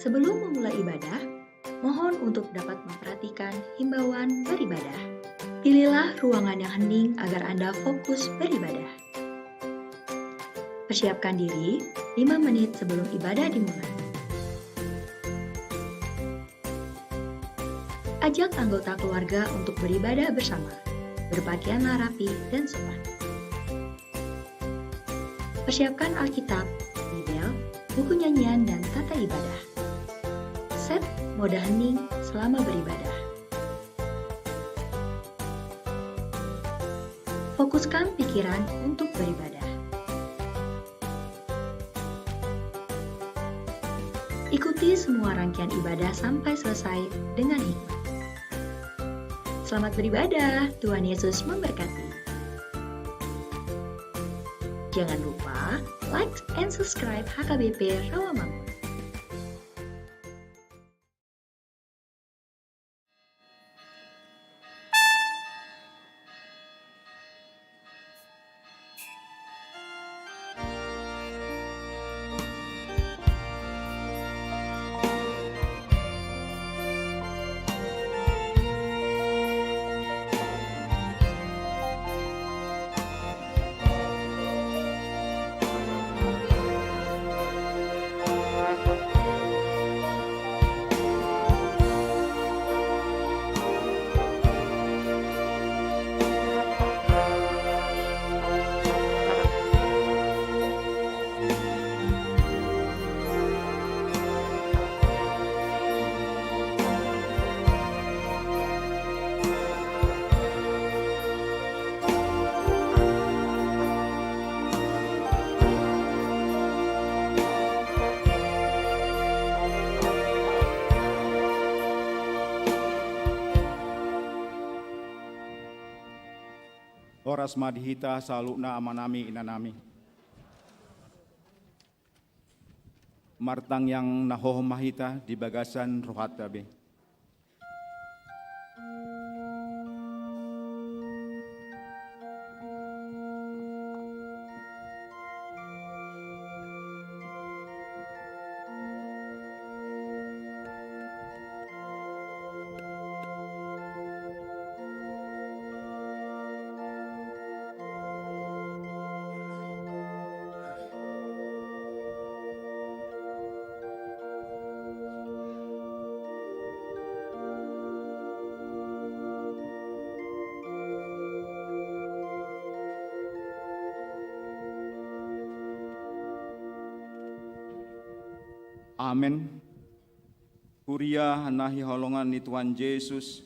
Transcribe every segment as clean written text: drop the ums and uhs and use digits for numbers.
Sebelum memulai ibadah, mohon untuk dapat memperhatikan himbauan beribadah. Pilihlah ruangan yang hening agar Anda fokus beribadah. Persiapkan diri 5 menit sebelum ibadah dimulai. Ajak anggota keluarga untuk beribadah bersama. Berpakaianlah rapi dan sopan. Persiapkan Alkitab, Bibel, buku nyanyian, dan tata ibadah. Set mode hening selama beribadah. Fokuskan pikiran untuk beribadah. Ikuti semua rangkaian ibadah sampai selesai dengan hikmat. Selamat beribadah, Tuhan Yesus memberkati. Jangan lupa like and subscribe HKBP Rawamangun. Oras madihita salukna amanami inanami. Martang yang nahohomahita di bagasan rohatabe. Amen. Kuria hanahi holongan ni Tuhan Yesus,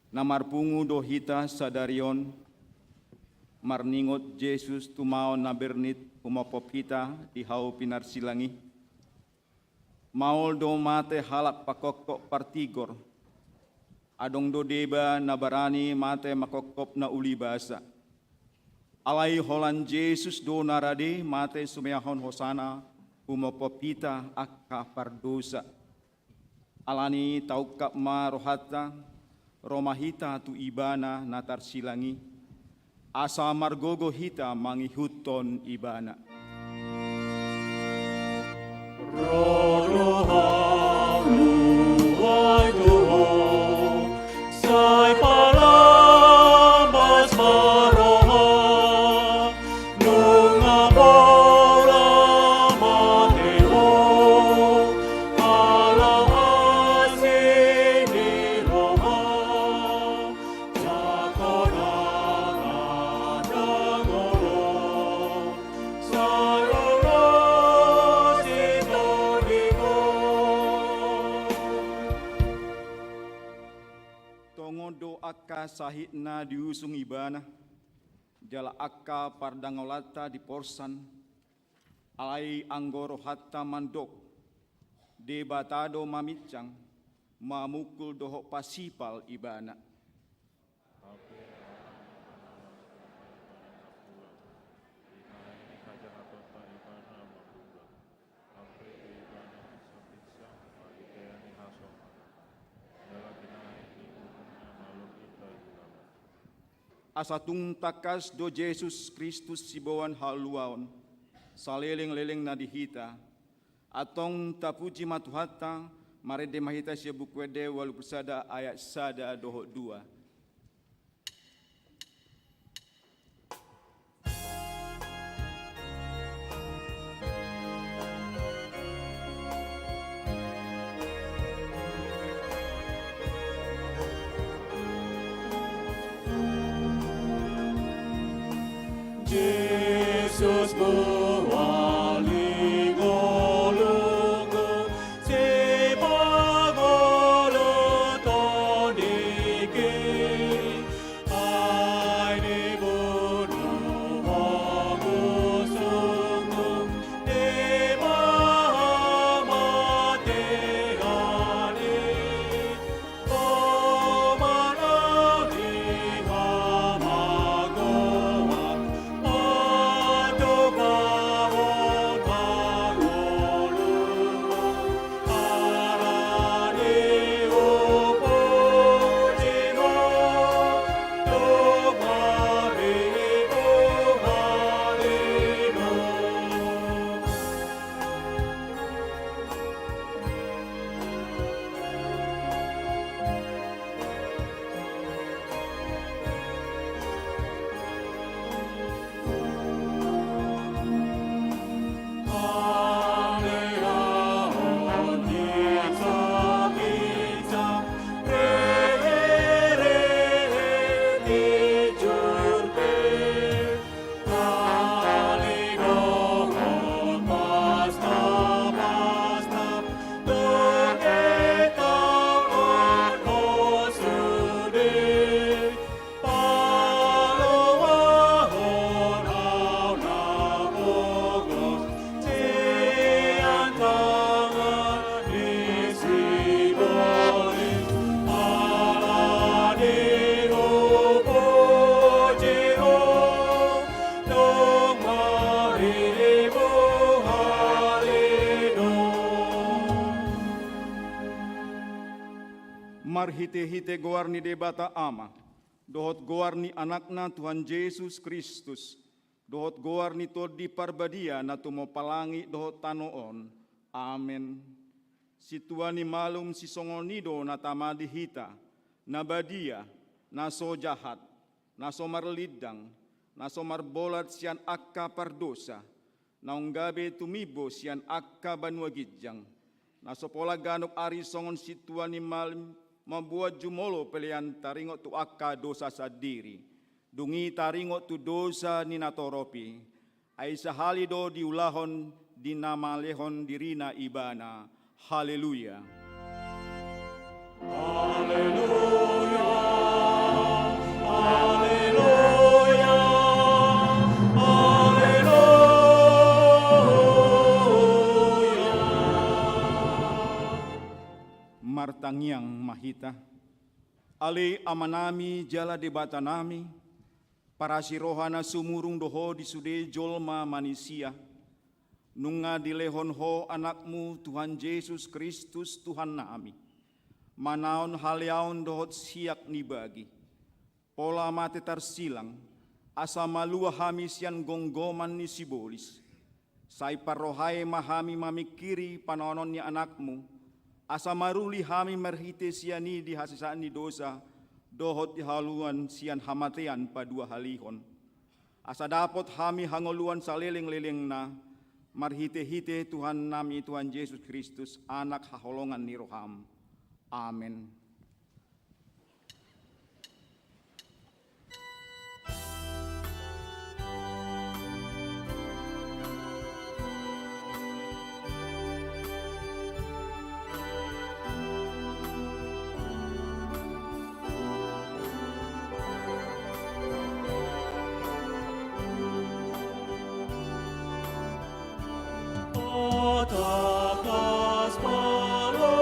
namar pungu dohita sadarion, marningot Yesus tumao nabernit umopop hita di hau pinar silangi. Maul do mate halak pakokok partigor, adong do deba nabarani mate makokop na uli basa. Alai holan Yesus do narade mate sumehon hosana, umopopita akka pardosa. Alani taukap ma rohata, romahita tu ibana natar silangi, asa margogo hita mangihuton ibana. Sahitna diusung ibana, jala akka pardangolata di porsan, alai anggoro hatta mandok, debatado mamicang, mamukul dohok pasipal ibana. Asatung takas do Jesus Kristus sibawan haluaon, saleleng-leleng nadihita, Atong tapuji matuhata, mari demahita siya bukwede walu persada ayat sada dohok dua. Jesus buwaling olunggo si pagolo toniki ay ni buno magusungo di mahamatihani o manali hamagoan Marhite-hite goarni debata ama, dohot goarni anakna Tuhan Yesus Kristus, dohot goarni todi parbadia na tumo palangi dohot tanoon. Amen. Si tuani malum si songonido na tamadi hita, na badia, na so jahat, na so marlidang, na so marbolat sian akka pardosa, na unggabe tumibo sian akka banwagidjang, na so pola ganok ari songon si tuani malum membuat jumolo pelian taringot tu akka dosa sadiri. Dungi taringot tu dosa ninatoropi. Ai sahalido diulahon dinamalehon dirina ibana. Haleluya. Haleluya. Haleluya. Haleluya. Martangyang mahita. Ali amanami jala debata nami, para sirohana sumurung doho di sude jolma manusia, nunga dilehon ho anakmu Tuhan Yesus Kristus Tuhan nami, manaon haliaon dohot siak nibagi, pola mate tarsilang, asa malua hami sian gonggoman ni sibolis, sai parohai mahami mamikiri panononnya anakmu, asa maruli hami merhite siani di hasisaan ni dosa, dohot haluan sian hamatean padua halihon. Asa dapot hami hangoluan saleleng-leleng na, marhite-hite Tuhan nami Tuhan Yesus Kristus, anak haholongan ni roham. Amen. Takas parohona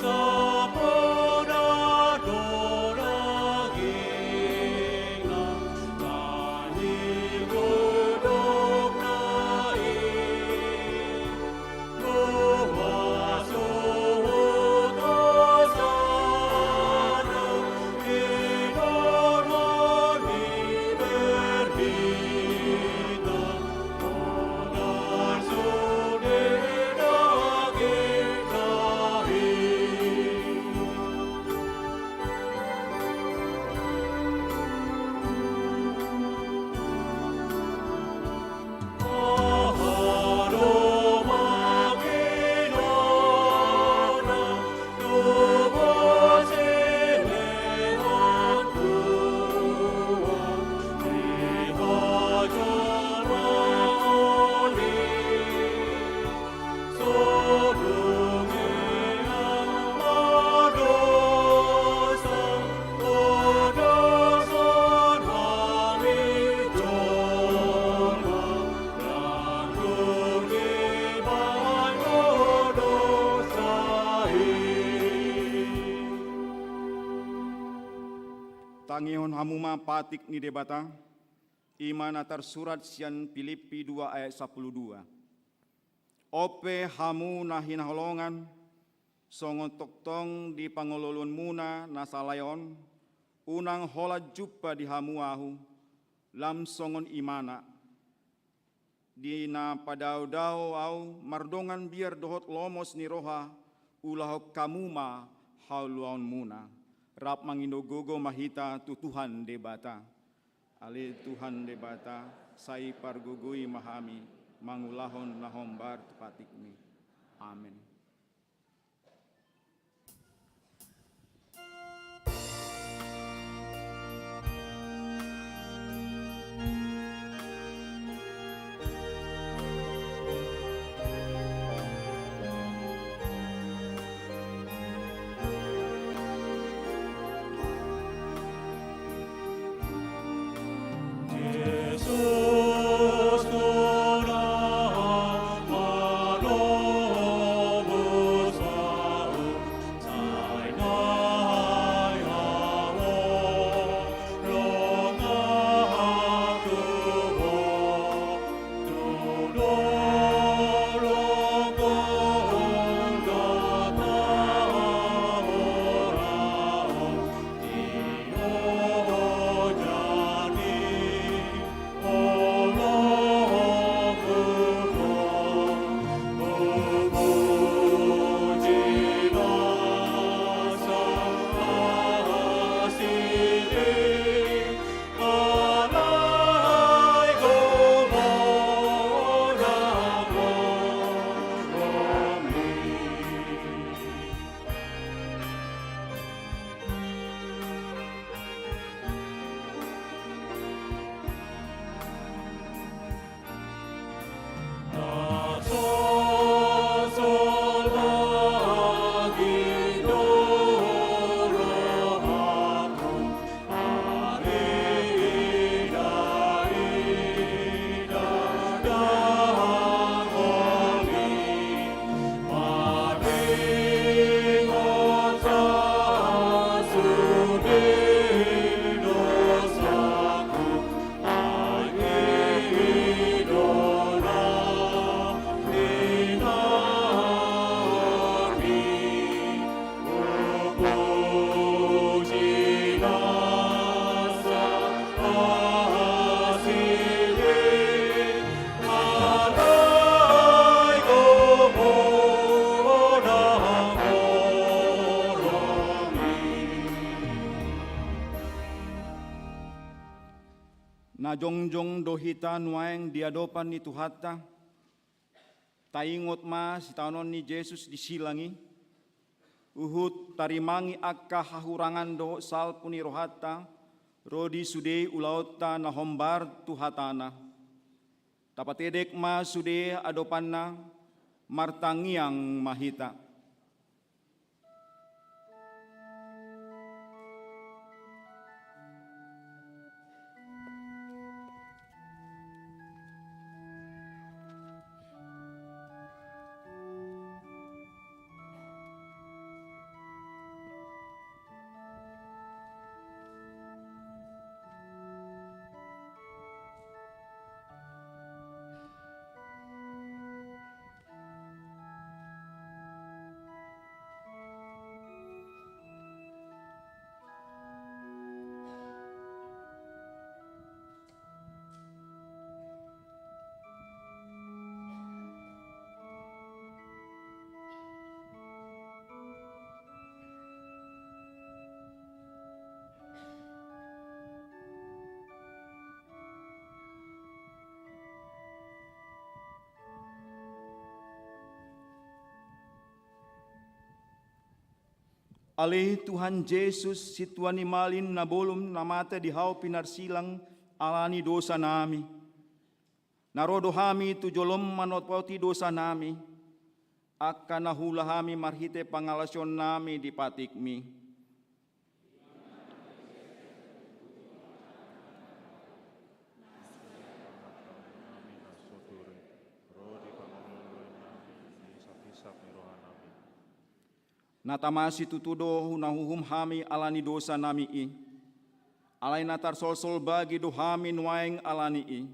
sapona doragina tani godok nai luaso tosana inoroni berbina. hamuma patik ni debata, imana tersurat sian Filipi 2 ayat 12. Ope hamu nahin holongan, songon toktong di pangololon muna nasalayon, unang holat juppa di hamu ahu, lam songon imana. Di na padau-dau au mardongan biar dohot lomos ni roha, ulah kamuma hauluan muna. Rap mangindo gogo mahita tu Tuhan debata. Ale Tuhan debata, sai pargugui mahami, mangulahon nahombar tepatikmi. Amin. Yesus Tuhan manobos aku, sai nai awon longaku bo, tudolong kong gata orang, iyo jani. Na jongjong dohita nuaeng diadopan ni Tuhata, taingot ma si taonon ni Yesus disilangi, uhut tarimangi akka hahurangan do salpuni rohata, rodi sude ulauta na hombar Tuhatana. Tapatedek ma sude adopanna, martangiang mahita. Alih Tuhan Yesus situani malin na bolum namata di hau pinarsilang alani dosa nami. Narodo hami tu jolom manotpauti dosa nami. Akan nahula hami marhite pangalasyon nami di patikmi. Natamasi tutudo nahuhum hami alani dosa nami i. Alai natar sol bagi dohami nuaing alanii,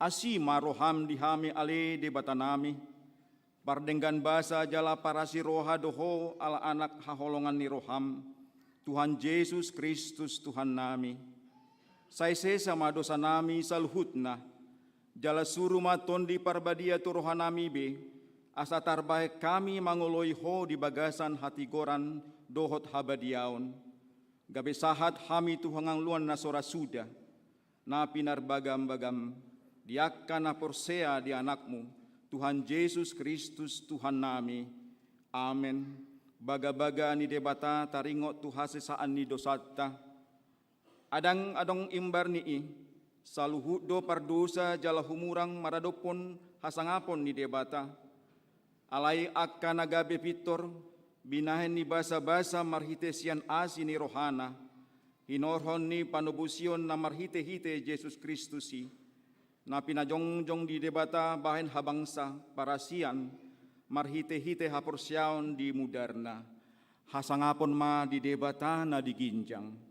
asi maroham dihami ale debatanami, pardenggan basa jala parasi roha doho ala anak haholongan ni roham, Tuhan Yesus Kristus Tuhan nami. Saise sama dosa nami salhutna, jala suruh maton di parbadia tu rohanami be, asa tarbaik kami mangoloi ho di bagasan hati goran dohot habadiaon. Gabe sahat hami tuhangang luan nasora suda, na pinarbagam-bagam, diakkan na porsea di anakmu, Tuhan Yesus Kristus Tuhan nami. Amen. Baga-baga ni debata taringot tuhase saan ni dosata. Adang imbar nii, saluhut do pardosa jala humurang maradopon hasangapon ni debata. Alai akka nagabe pitor, binahen ni basa-basa marhitesian asi ni rohana, hinorhon ni panubusion na marhite-hite Yesus Kristusi, na pinajongjong di debata bahen habangsa parasian, marhite-hite haporsyaon di mudarna, hasangapon ma di debata na diginjang.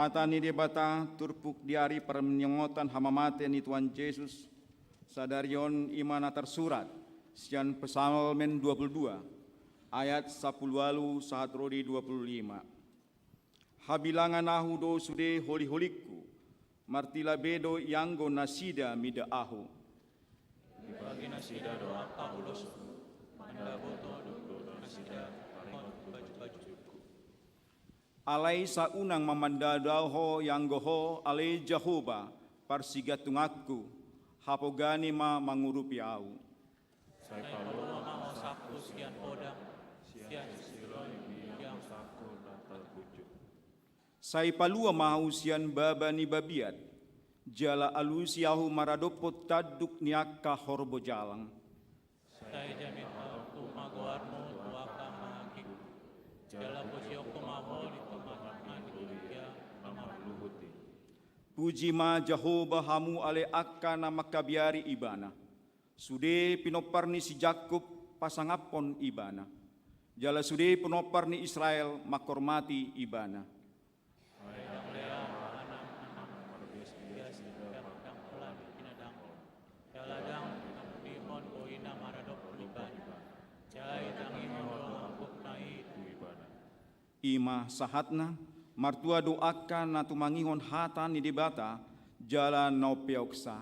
Hata ni debata turpuk diari permenyongotan hamamate ni Tuhan Yesus sadarion imana tersurat sian Psalmen 22 ayat 10 sahat rodi 25. Habilangan ahu do sude holi-holiku martila bedo yanggo nasida mida ahu. Dibagi nasida doa Paulus, mandaboto do nasida paringot baju-baju. Alai saunang mamandadaho yang goho alai Jehovah parsigatungakku hapogani ma mangurupi au. Saya palu mau saku sekian podang, sian siloi yang saku natal pucuk. Sai palua mahusian baba ni babiat, jala alusiahu maradopot taduk niaka horbo jalang. Saya jamin aku maguarmu tuaka mahakik, jala pusioko maholi tumakan kuliah mamahluhuti. Puji ma Jehovah hamu ale akka na makabiari ibana. Sude pinopar ni si Jakub pasangapon ibana. Jala sude pinopar ni Israel makormati ibana. Yang lea anam marbis bias yang pelan pinadang. Jala dang bimon koina maradok liban. Jala itang imon doangkuk nai tuibana. Ima sahatna martua doakan na tumangihon hata ni debata jala nopeoksa.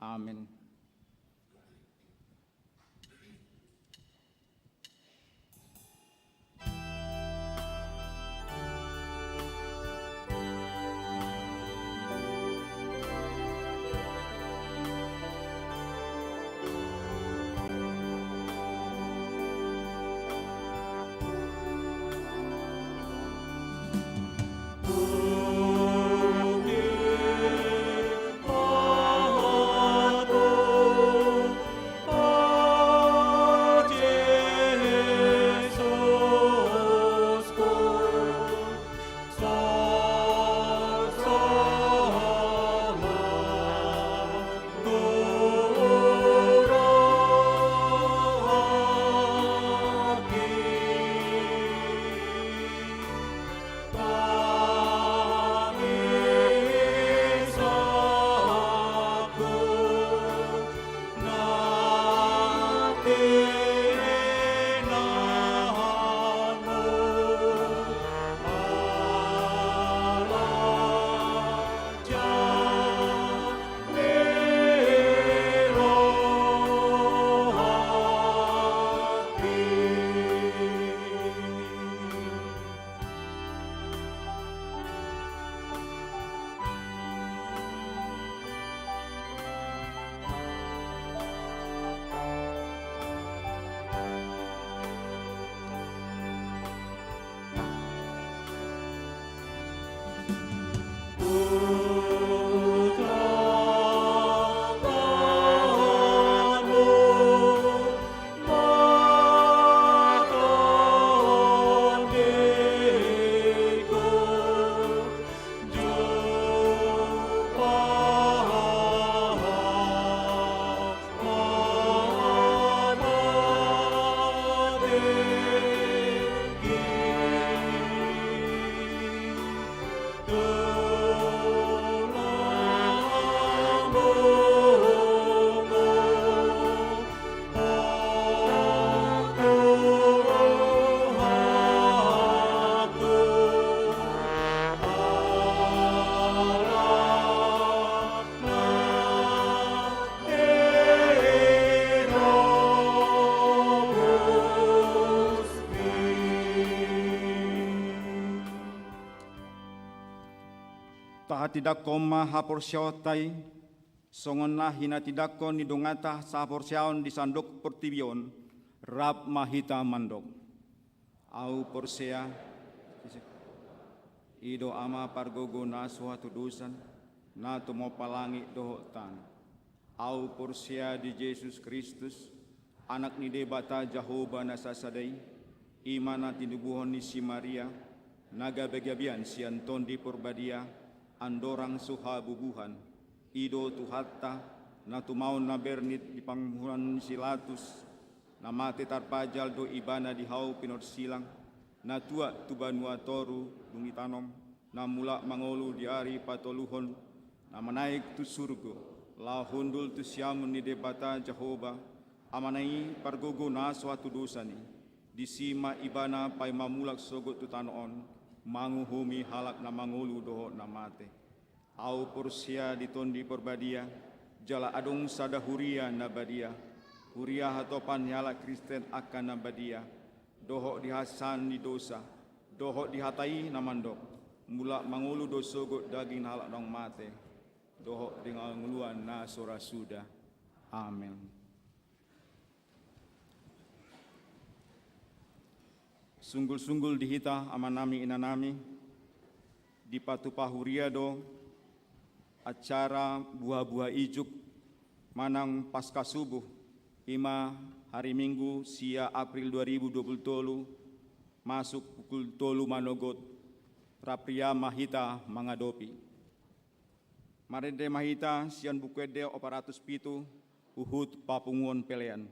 Amin. Ahat tidakko mahaporsyaotai, songonlah hina tidakko nidongata saporsyaon di sandok pertibion, rap mahita mandok. Au porsea, ido ama pargogo na suatu dosan, na tumopalangi dohotan. Au porsea di Yesus Kristus, anak ni debata Jehovah nasasadai, imana tinubuhon ni si Maria, naga begabian si Anton di Purbadia, andorang suha bubuhan, ido tuhatta, na tumaon na bernit di panghulan si Latus, na mati tarpajal do ibana di hau pinorsilang, na tua tubanua toru dungitanom, na mula mangolu di ari patoluhon, na manaik tu surgo, la hundul tu siamun ni debata Jehovah, amanai pargogo na suatu dosani, disima ibana pai mamulak sogot tu tanoon, manguhumi halak na mangolu doho na mate. Au porsia ditondi porbadia, jala adong sada huria na badia, huria hatopan yala Kristen akan na badia, doho dihasan di dosa, doho dihatai na mandok, mula mangolu do sogot daging na halak dong mate, doho dengan nguluan na sora suda. Amin. Sunggul-sunggul dihita amanami inanami, di patupahuria do, acara buah-buah ijuk, manang pasca subuh, ima hari Minggu sia April 2023, masuk pukul 3 manogot, rapria mahita mangadopi. Marende mahita sian bukwede operatus pitu, uhut papunguon pelean.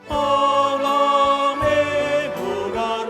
Olame, Buddha,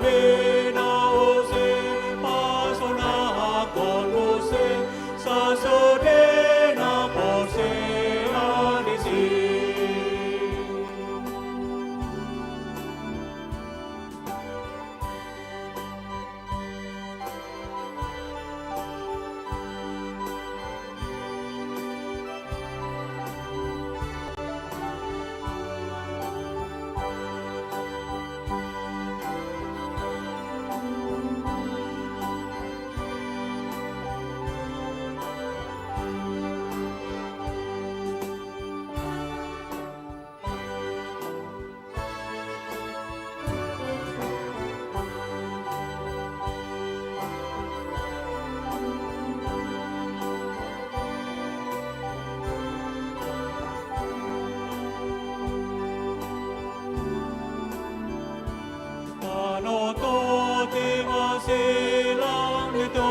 masilang ito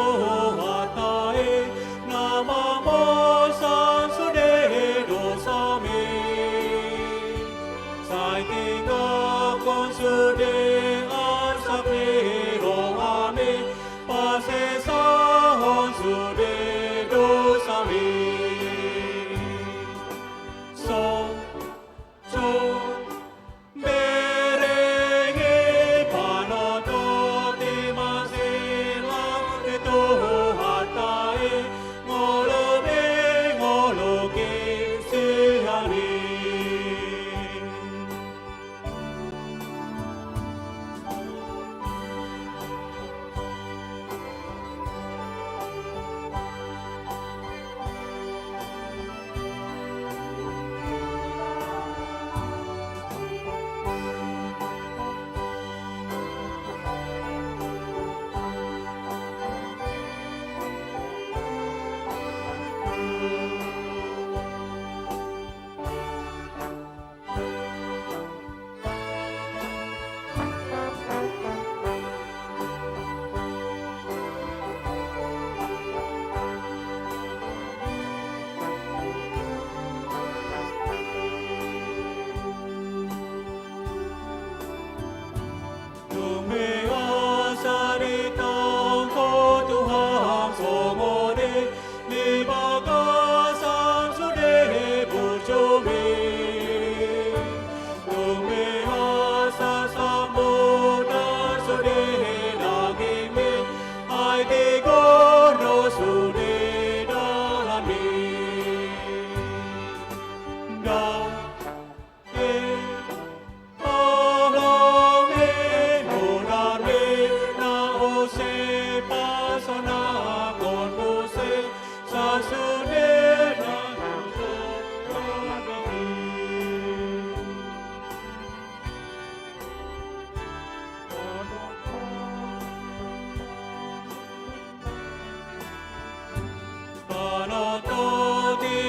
hatae, namamosan sudedo sa amin. Sa itinga konsudean sa kliro amin, pasesahon sudedo sa amin. So, merenge panotot di masilang ito hatae, ngologe si hari.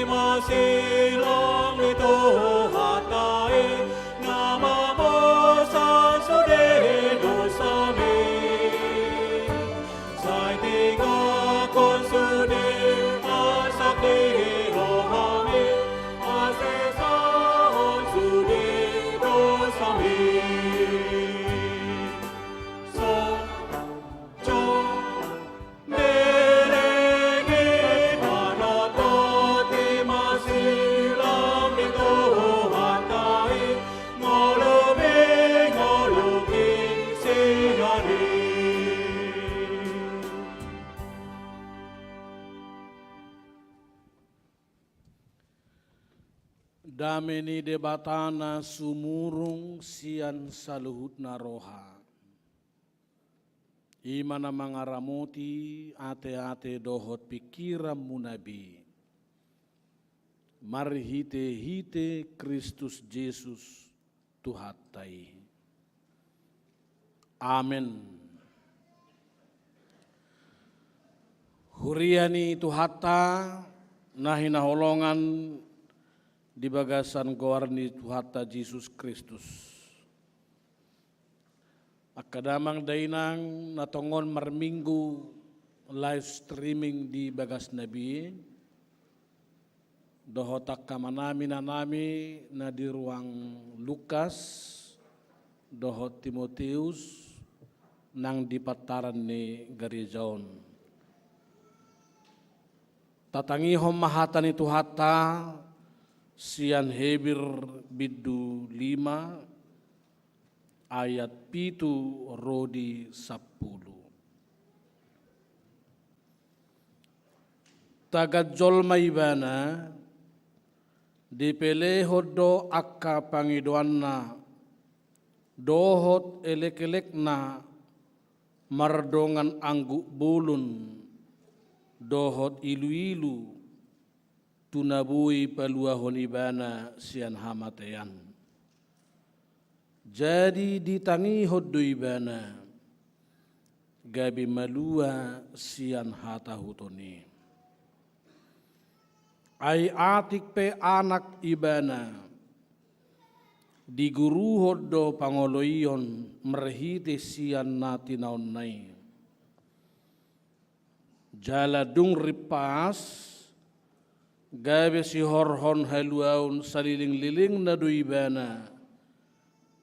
Masilang ito hatae, namamosan sudedo sa amin. Sa itinga konsudean sa kliro amin, pasesahon sudedo sa amin. So, merenge panotot di masilang ito hatae, ngologe si hari. Dameni debatana sumurung sian saluhutna roha. Imana mangaramuti ate-ate dohot pikiran munabi. Marhite-hite Kristus Yesus Tuhatai. Amen. Huriani Tuhata nahinaholongan di bagasan goarni Tuhata Yesus Kristus. Akadamang dainang natongon marminggu live streaming di bagas nabi. Dohotak kamanami na nami na di ruang Lukas, dohot Timoteus, nang dipataran ni Garijaon. Tatangihom mahatan itu hata, sian Hebir bidu 5, ayat 7 rodi 10. Tagajol maibana dipelehod do akka pangidoanna dohot elek-elek na mardongan anggu bulun dohot ilu-ilu tunabui paluahon ibana sian hamatean. Jadi ditangihod do ibana gabi malua sian hatahutoni. Ay atik pe anak ibana diguruhod do pangoloyon merhite sian natinaon nai. jaladung ripas gabe si horhon haluaun saliling-liling na do ibana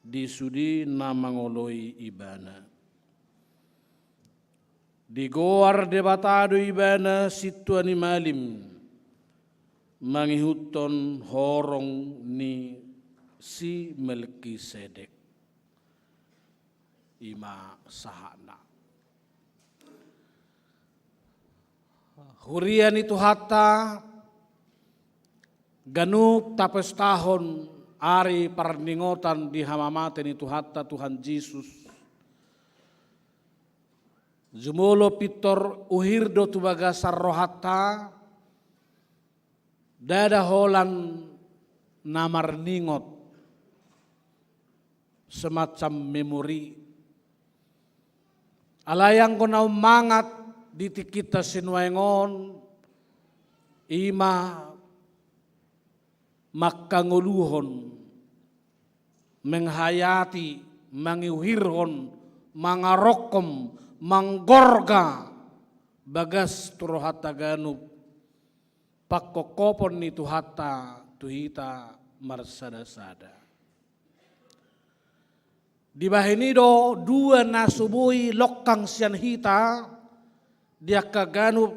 di sudi na mangoloi ibana. Di goar debatado ibana situani malim mangihuton horong ni si Melkisedek ima sahana. Hurian itu hatta ganuk tapes tahun ari parningotan di hamamaten itu hatta Tuhan Yesus. Jumolo pitor uhirdo tubaga sarrohata dada holan namar ningot semacam memori. Alayang ko na umangat diti kita sinuengon ima makanguluhon menghayati mangiuhirhon mangarokom manggorga bagas turohata ganup pakkokopon ni tuhata tuhita marsada-sada. Di bahinido dua nasubui lokang sian hita dia kaganup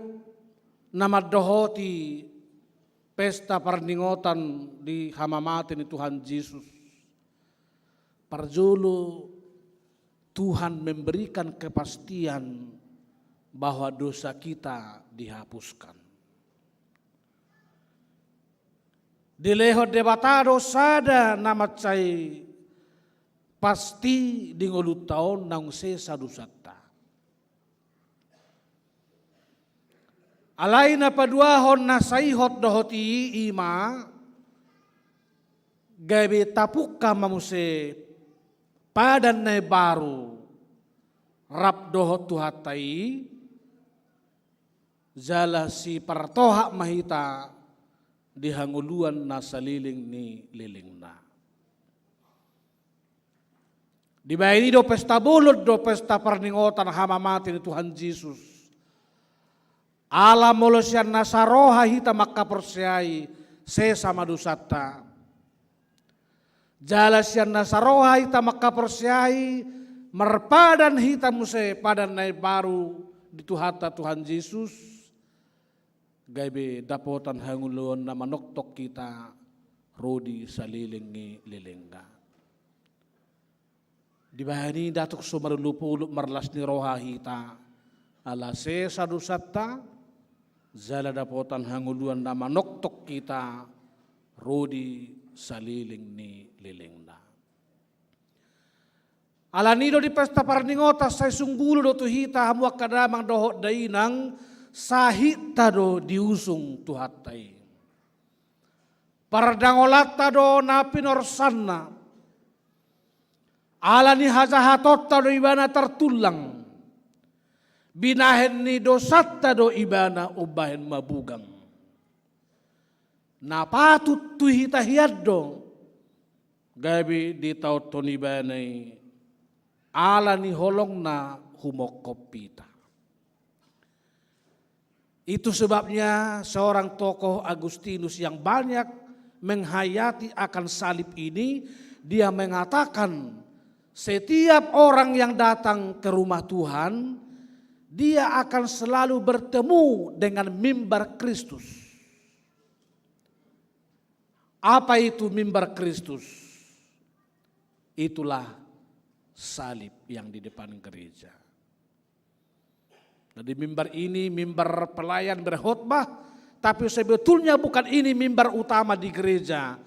namadohoti pesta parningotan di hamamaten Tuhan Yesus. Parjulu Tuhan memberikan kepastian bahwa dosa kita dihapuskan. Dilehot debatado sada nama cai pasti di ngolu tahun nang se sadusata. Alaina paduahon nasaihot dohoti ima gabe tapukka mamuse padan na baru rap dohot tuhatai jala si partoha mahita dihanguluan na saliling ni lilingna. Di bayi do pesta bulod do pesta parningotan hamamatin Tuhan Yesus. Ala molosyan nasaroha hita makapersyai sesama dusata. Jalasyan nasaroha hita makapersyai merpadan hita muse padan nai baru di tuhata Tuhan Yesus. Gaibe dapotan hangulon na manoktok kita rodi salilingi lilingga. Di bahani datuk sumarulupuluk marlas ni roha hita ala sesa dusata zala dapotan hanguluan na manoktok kita rodi saliling ni lilingna. Ala nido di pesta parningota say sunggulo do tuhita hamuak kadamang dohot dainang sahita do diusung tuhatai. Pardangolata do napinorsanna ala ni hazahatotta do ibana tertulang. Binahen ni dosatta do ibana ubahen mabugang. Napatut tuhita hiyaddo. Gabi di taut to nibanay ala ni holong na humokopita. Itu sebabnya seorang tokoh Agustinus yang banyak menghayati akan salib ini, dia mengatakan setiap orang yang datang ke rumah Tuhan, dia akan selalu bertemu dengan mimbar Kristus. Apa itu mimbar Kristus? Itulah salib yang di depan gereja. Jadi mimbar ini mimbar pelayan berkhotbah, tapi sebetulnya bukan ini mimbar utama di gereja.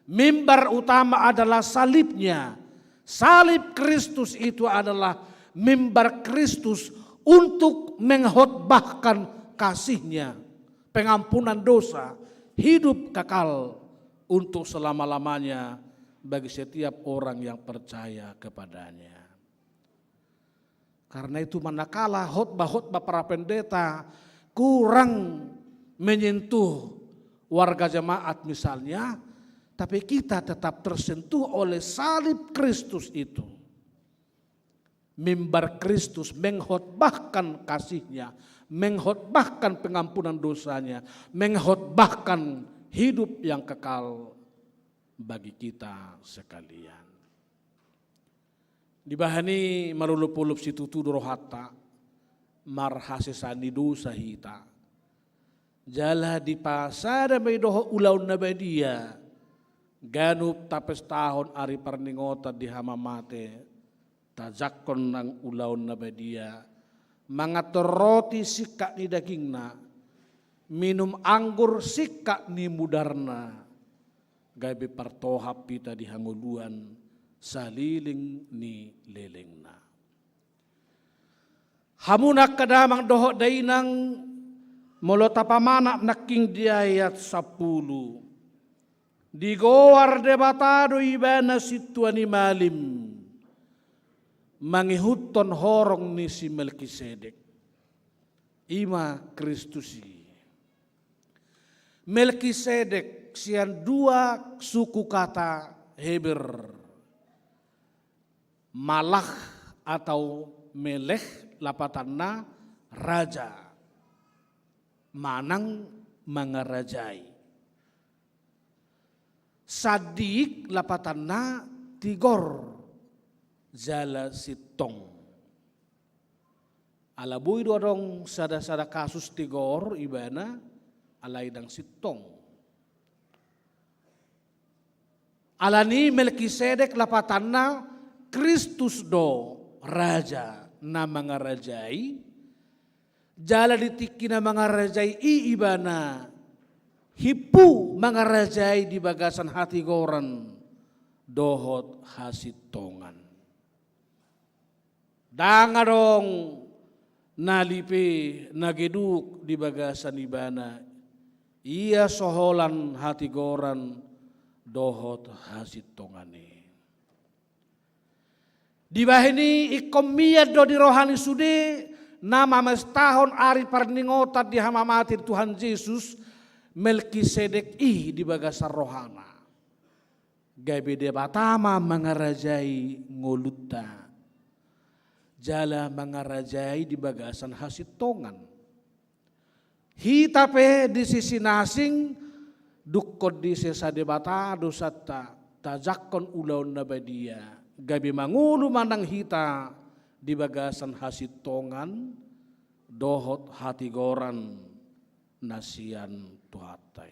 Mimbar utama adalah salibnya. Salib Kristus itu adalah mimbar Kristus untuk mengkhotbahkan kasihnya, pengampunan dosa, hidup kekal untuk selama-lamanya bagi setiap orang yang percaya kepadanya. Karena itu manakala khotbah-khotbah para pendeta kurang menyentuh warga jemaat misalnya, tapi kita tetap tersentuh oleh salib Kristus itu. mimbar Kristus, menghotbahkan kasihnya, menghotbahkan pengampunan dosanya, menghotbahkan hidup yang kekal bagi kita sekalian. Dibahani marulupulup situtu rohata, marhasesani dosa hita. Jala di pasada may doho ulaw na badia, ganup tapes tahun ari parningota di hamamate, tajakon ng ulaw na badia, mga roti sika ni dagingna, minum anggur sika ni mudarna, gabi partohap pita di hanguluan, saliling ni lelengna. Hamunak kadamang doho dainang molo tapamana naking diayat 10. Digowar debatado ibana situani malim. Mangihuton horong ni si Melkisedek. Ima Kristusi. Melkisedek sian dua suku kata Heber. Malach atau melech lapatanna raja. Manang mangarajai. Sadik lapatanna tigor jala sitong. Alabuy dorong sada-sada kasus tigor ibana alay dang sitong. Alani Melkisedek lapatanna Kristus do raja na mangarajai. Jala ditiki na mga rajay iibana, hipu mga rajay di bagasan hati goran, dohot hasitongan. Dangarong nalipi nageduk di bagasan ibana, iya soholan hati goran, dohot hasitongane. Di bahini ikomiyad do di rohani sude, nama mestahon ari parningotat di hamamati Tuhan Yesus Melkisedek di bagasar rohana. Gabi debatama mangarajai ngoluta. Jala mangarajai di bagasan hasitongan. Hitape di sisi nasing dukkod di sesa debata dosata tajakon ulaw na badia. Gabi mangulu manang hita di bagasan hasitongan dohot hati goran nasian tuhatay.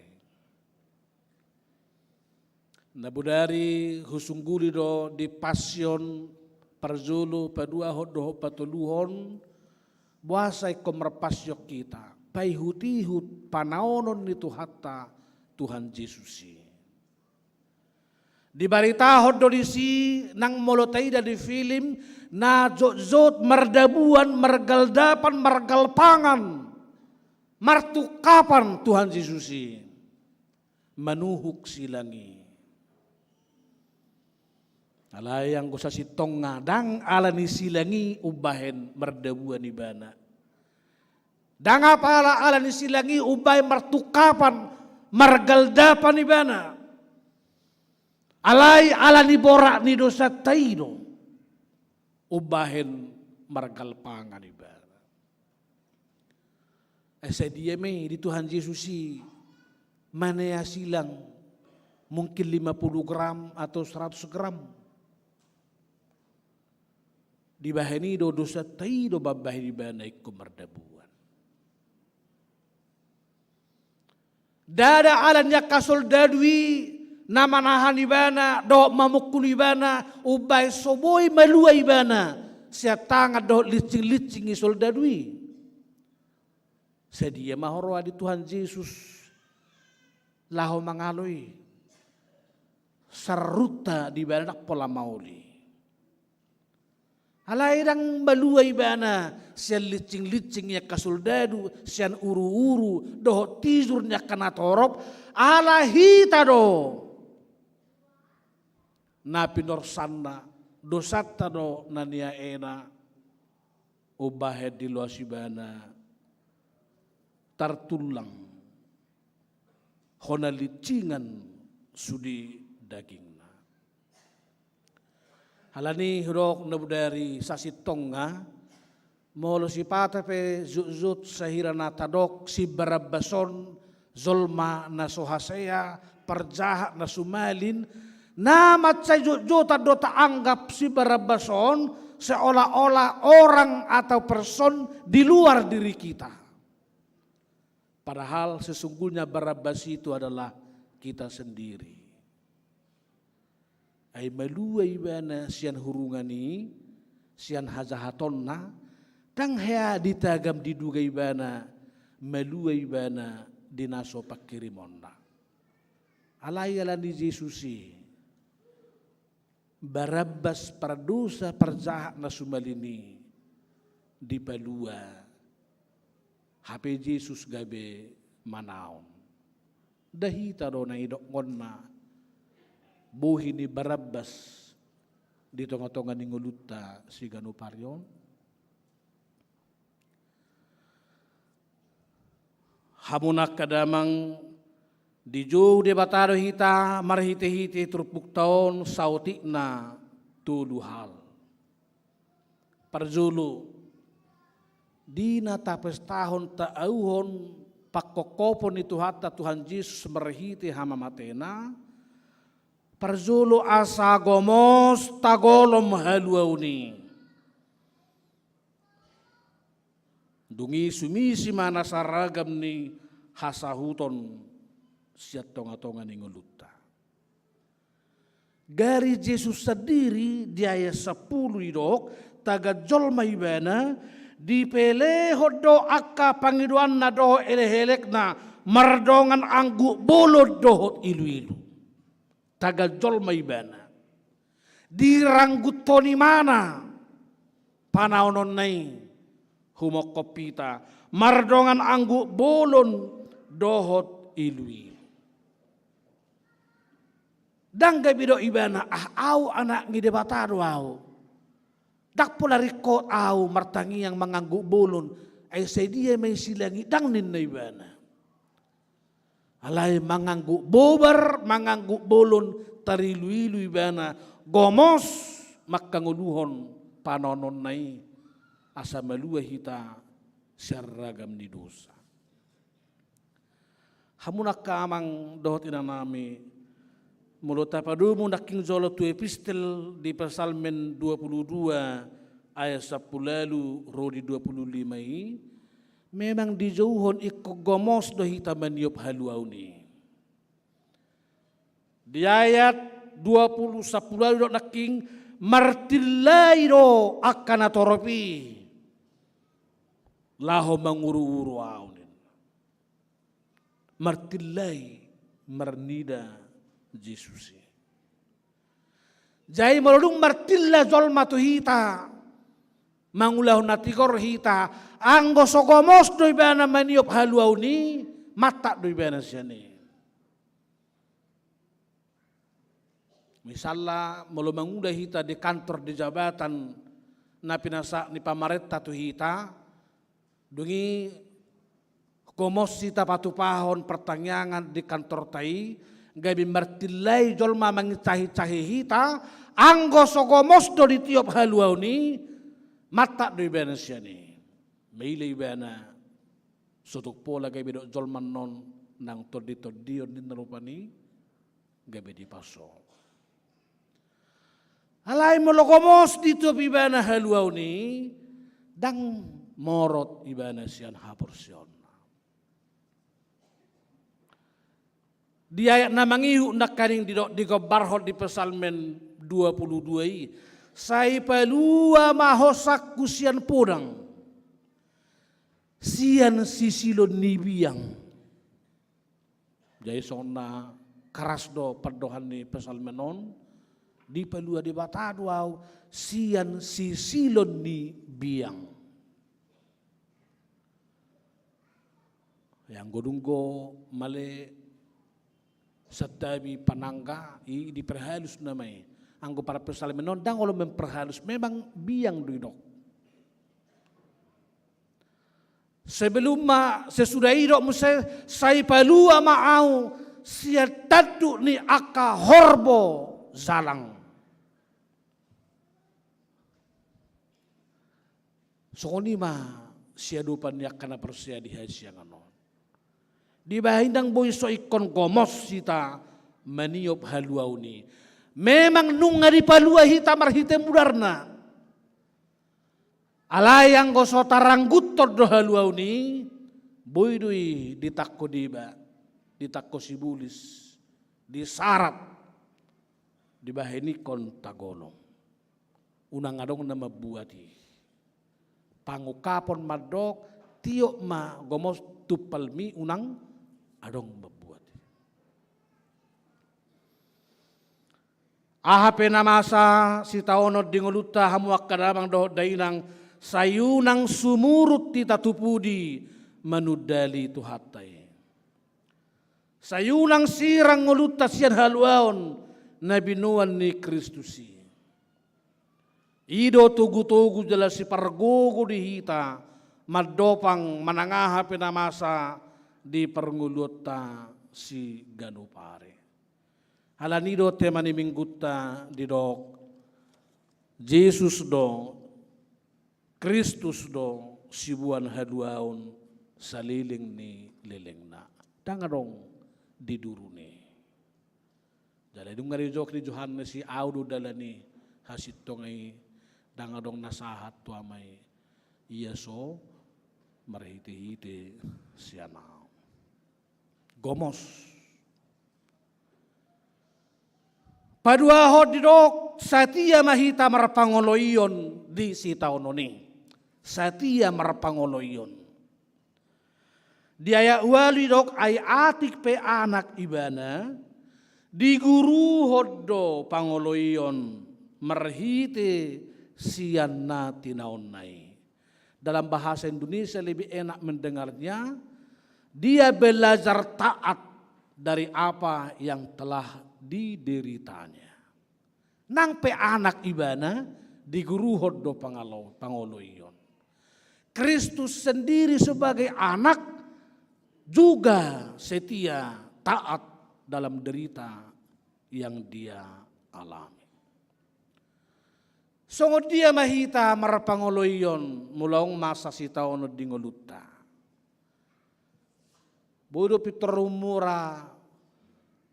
Nabudari husungguli do di pasyon parzulu padua hot doho patuluhon buasay komerpasyok kita paihut-ihut panaonon ni tuhata Tuhan Yesusi. Di barita hot do disi nang molotay da di film na jot-jot merdabuan, mergaldapan, mergalpangan, martukapan Tuhan Yesusi. Manuhuk silangi. Alayang ko sa sitong nga, dang ala ni silangi ubahen merdabuan ibana. Dang pala ala ni silangi ubahen martukapan, mergaldapan ibana. Alay ala ni borak ni dosa tayo. Ubahen margalpangan ibara. Sa dia di Tuhan Yesusi manaya silang mungkin 50 gram atau 100 gram. Di bahani do dosa tayo babahin ibana iku mardabuan. Dada alannya kasoldadwi namanahan ibana, do mamukul ibana, ubay soboy malua ibana, siya tangan do licing-licing isoldadwi. Sedia mahorwa di Tuhan Yesus, laho mangaloy, saruta di ibana pola mauli. Alairang malua ibana, siya licing-licing ya kasoldadu, siya uru-uru, do tizurnya kanatorop, ala hita do. Na pinorsanna dosata do nania ena ubahed di luasibana tartulang honalicingan sudi dagingna. Halani hirok na dari sasitong nga, molo si pata pe zut sahira na tadok si Barabbason, zolma na sohasaya, parjahat na sumalin, namat sa juta do taanggap si Barabbason seolah-olah orang atau person di luar diri kita. Padahal sesungguhnya Barabbas itu adalah kita sendiri. Ay maluay ba na siyan hurungani, siyan hazahatonna, tang hea ditagam didugay ba na maluay ba na dinaso pakirimonna. Alayala ni Jesusi, Barabbas paradosa parjahat na sumalini di palua, hape Jesus gabe manaon. Dahita do na idokon na, buhi ni Barabbas di tonga-tonga ni nguluta si Ganuparyon. Hamunak kadamang di jauh de bataro hita marhite-hite turpuk taon sautik na tuluhal. Parzulu di na tapes tahun taauhon pakokopon itu hatta Tuhan Yesus marhite hamamatena. Parzulu asa gomos tagolom haluauni. Dungi sumisi mana saragam ni hasahuton siat tonga-tonga ni nguluta. Gari Yesus sendiri di ayat 10 idok taga jolma ibana dipele hodo akka pangiduan na doho elehelek na mardongan anggu bolod dohot ilu-ilu. Taga jolma ibana diranggut toni mana panaonon nai humokopita mardongan anggu bolon dohot ilui dang gabido ibana au anak ngide batado au dak pula riko au martangi yang manganggu bolon ay sedia may silangi dang nin na ibana. Alay manganggu bobar, manganggu bolon, tarilu-ilu ibana, gomos makanguluhon panonon nai, asa malua hita syarragam di dosa. Hamunak kamang dohot inanami, mulut tapadumu naking zolo tu epistel di Psalmen 22 ayat 10 lalu rodi 25 memang dijauhon ikogomos do hita maniop haluauni. Di ayat 20 10 lalu naking martillairo akan atoropi laho manguru-uru aunin. Martillai marnida Jesus. Jai meludung martilla zolma tu hita mangulah natikor hita anggo sogomos doi bana maniop haluauni mata doi bana siane. Misalnya mulu mangudah hita di kantor di jabatan na pinasa ni pamarenta tu hita dungi gomos hita patupahon pertanyaan di kantor tai gabi martilai jolma mangicahi-cahi hita anggo sogomos do di tiop haluauni mata do ibana siani meile ibana sotuk pola gabe do jolman non nang todi-todion din narupani gabe di paso alai mologomos dito ibana haluauni dang morot ibana sian haporsion di ayat namangihu nakaring di gobarhot di Psalmen 22 sai palua mahosak kusian podang sian sisilon nibiang jai sona keras do perdohan ni Psalmenon di palua di bataduau sian sisilon ni biang yang godunggo male setabi panangga di perhalus namai anggo para Psalmenon dang olo memperhalus memang biang duidok. Sebelum sesudah idok musai sai palua maau sia tadu ni aka horbo zalang. Sokoni mah siadupan yak kana persia di hasia nganon. Di bahindang boy so ikon gomos sita maniop haluau ni. Memang nung ngari palua hita marhite mudarna. Alayang goso taranggut do haluau ni. Boy dui ditakko diba. Ditakko sibulis. Disarat. Dibahenikon tagonong. Unang adong nama buati. Pangukapon madok tiok ma gomos tupalmi unang adong mabuat. Ahape namasa si taonod dingoluta hamuak kadamang dohot dainang sayunang sumurut tita tupudi manudali tuhatay. Sayunang sirang ngoluta siyan haluaon na binuan ni Kristusi. Ido tugu-tugu jelas si pargogo dihita madopang manangaha pinamasa di pernguluta si ganupare. Halanido tema ni mingguta di dok Jesus do Kristus do sibuan haduaon saliling ni lilingna. Dangadong didurune. Jadi dungari jok ni Johannes si audu dalani hasitong ay dangadong nasahat tu amay iya so marhiti-hiti siya na. Gomos. Paduahod didok satia mahita marpangoloyon di sitaononi. Satia marpangoloyon. Diaya wali dok ay atik pe anak ibana di guru hoddo pangoloyon marhiti siyan na tinaunay. Dalam bahasa Indonesia lebih enak mendengarnya. Dia belajar taat dari apa yang telah dideritanya. Nang pe anak ibana diguruhod do pangoloyon. Kristus sendiri sebagai anak juga setia taat dalam derita yang dia alami. Songo dia mahita marpangoloyon mulaong masa si taon dingoluta. Bodo pitorumura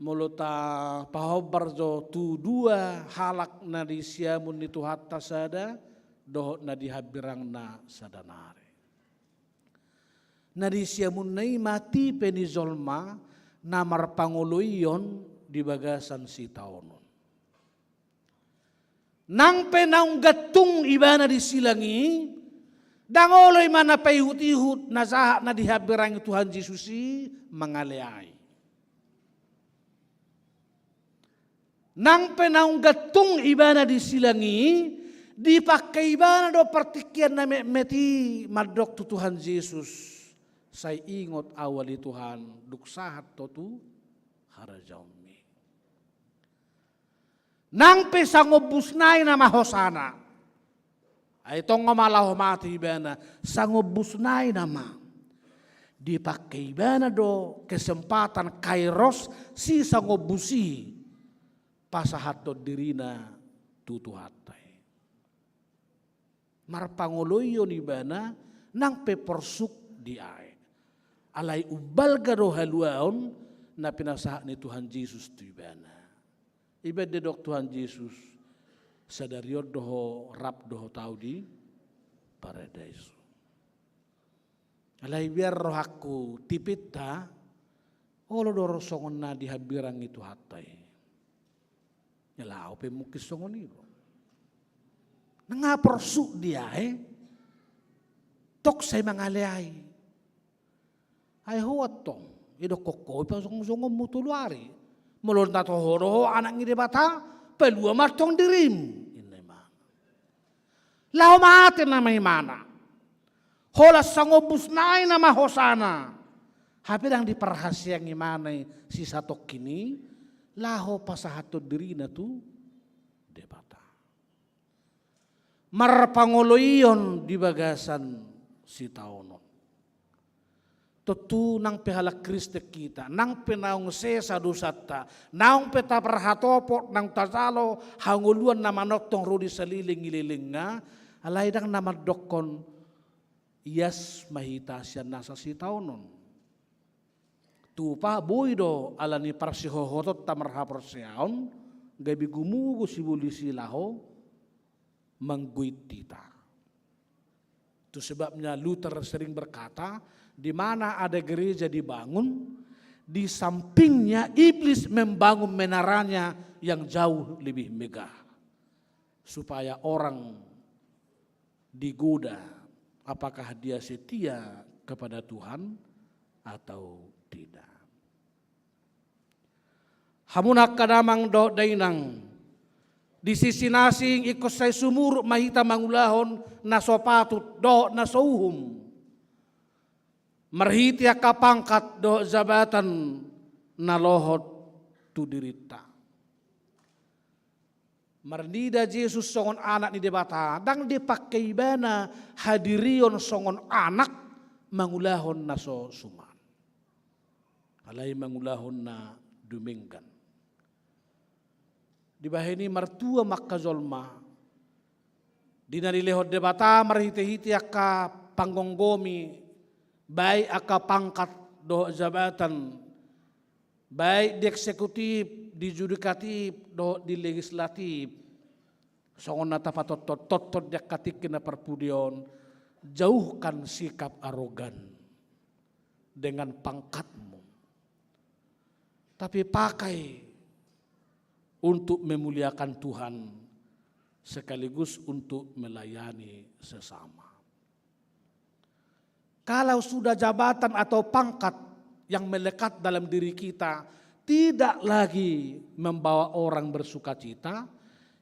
muluta pahobarjo tu dua halak na di siamun itu hatta sada dohot na dihabirang na sadanare. Na di siamun nai mati penizolma na marpangoloyon di bagasan si taonon. Nang penaung gatung ibana disilangi, dangoloy mana payhut-ihut na sahat na dihabirang Tuhan Yesusi mangaleay. Nang penaung gatung ibana disilangi, dipakai ibana do partikian na meti madok tu Tuhan Yesus. Say ingot awali Tuhan, duksahat to tu harajaumi. Nang pesangobusnay na mahosana. Ay itong ngomalaho mati ibana. Sangobusnay na ma. Dipakai ibana do kesempatan kairos si sangobusi. Pasahato dirina tutuhatay. Marpangoloyon ibana nang peporsuk di ay. Alay ubal gado haluaon na pinasahat ni Tuhan Yesus tu ibana. Iba dedok Tuhan Yesus sadariod doho rap doho tau di paradise. Alay biar rohaku tipit ta olo doro songon na dihabirang itu hatay. Yalau pe mukis songon itu. Nangaporsuk dia tok say mangalay. Ay huwat tong idok kokoy pa songon mutulwari. Mulon na tohoro anak ngide bata pelua martong dirim. Lao mati na may mana. Holas sangobus na ay na mahosana. Habang diperhasyang imanay si satok kini, laho pasahato diri na tu debata. Marpangoloyon di bagasan si taono. Tutu nang pihalak Kristek kita, nang pinaung sesa dusata, nang peta perhatopot nang tasalo hanguluan na manok tong rudi saliling ililing nga, alay dang namadokon Ias mahita siya nasa sitaunon. Tupa boydo alani parsihohotot tamarhapor siyaon, gabi gumugo si bulisi laho, mangguit tita. Itu sebabnya Luther sering berkata, di mana ada gereja dibangun, di sampingnya iblis membangun menaranya yang jauh lebih megah. Supaya orang digoda apakah dia setia kepada Tuhan atau tidak. Hamunak kadamang do dainang di sisi nasing ikut say sumur mahita mangulahon na sopatut do na souhum. Marhiti kapangkat do jabatan na lohot tu dirita. Marnida Yesus songon anak ni debata, dang dipakai bana hadirion songon anak mangulahon na so suman. Alay mangulahon na duminggan. Di bahini martua makazolma. Dinalilehod debata marhiti-hiti aka panggonggomi, baik aka pangkat do jabatan, baik di eksekutif, di judikatif, do di legislatif. Songon nata patot-tot dia katikin na perpudion, jauhkan sikap arogan dengan pangkatmu. Tapi pakai untuk memuliakan Tuhan sekaligus untuk melayani sesama. Kalau sudah jabatan atau pangkat yang melekat dalam diri kita tidak lagi membawa orang bersukacita,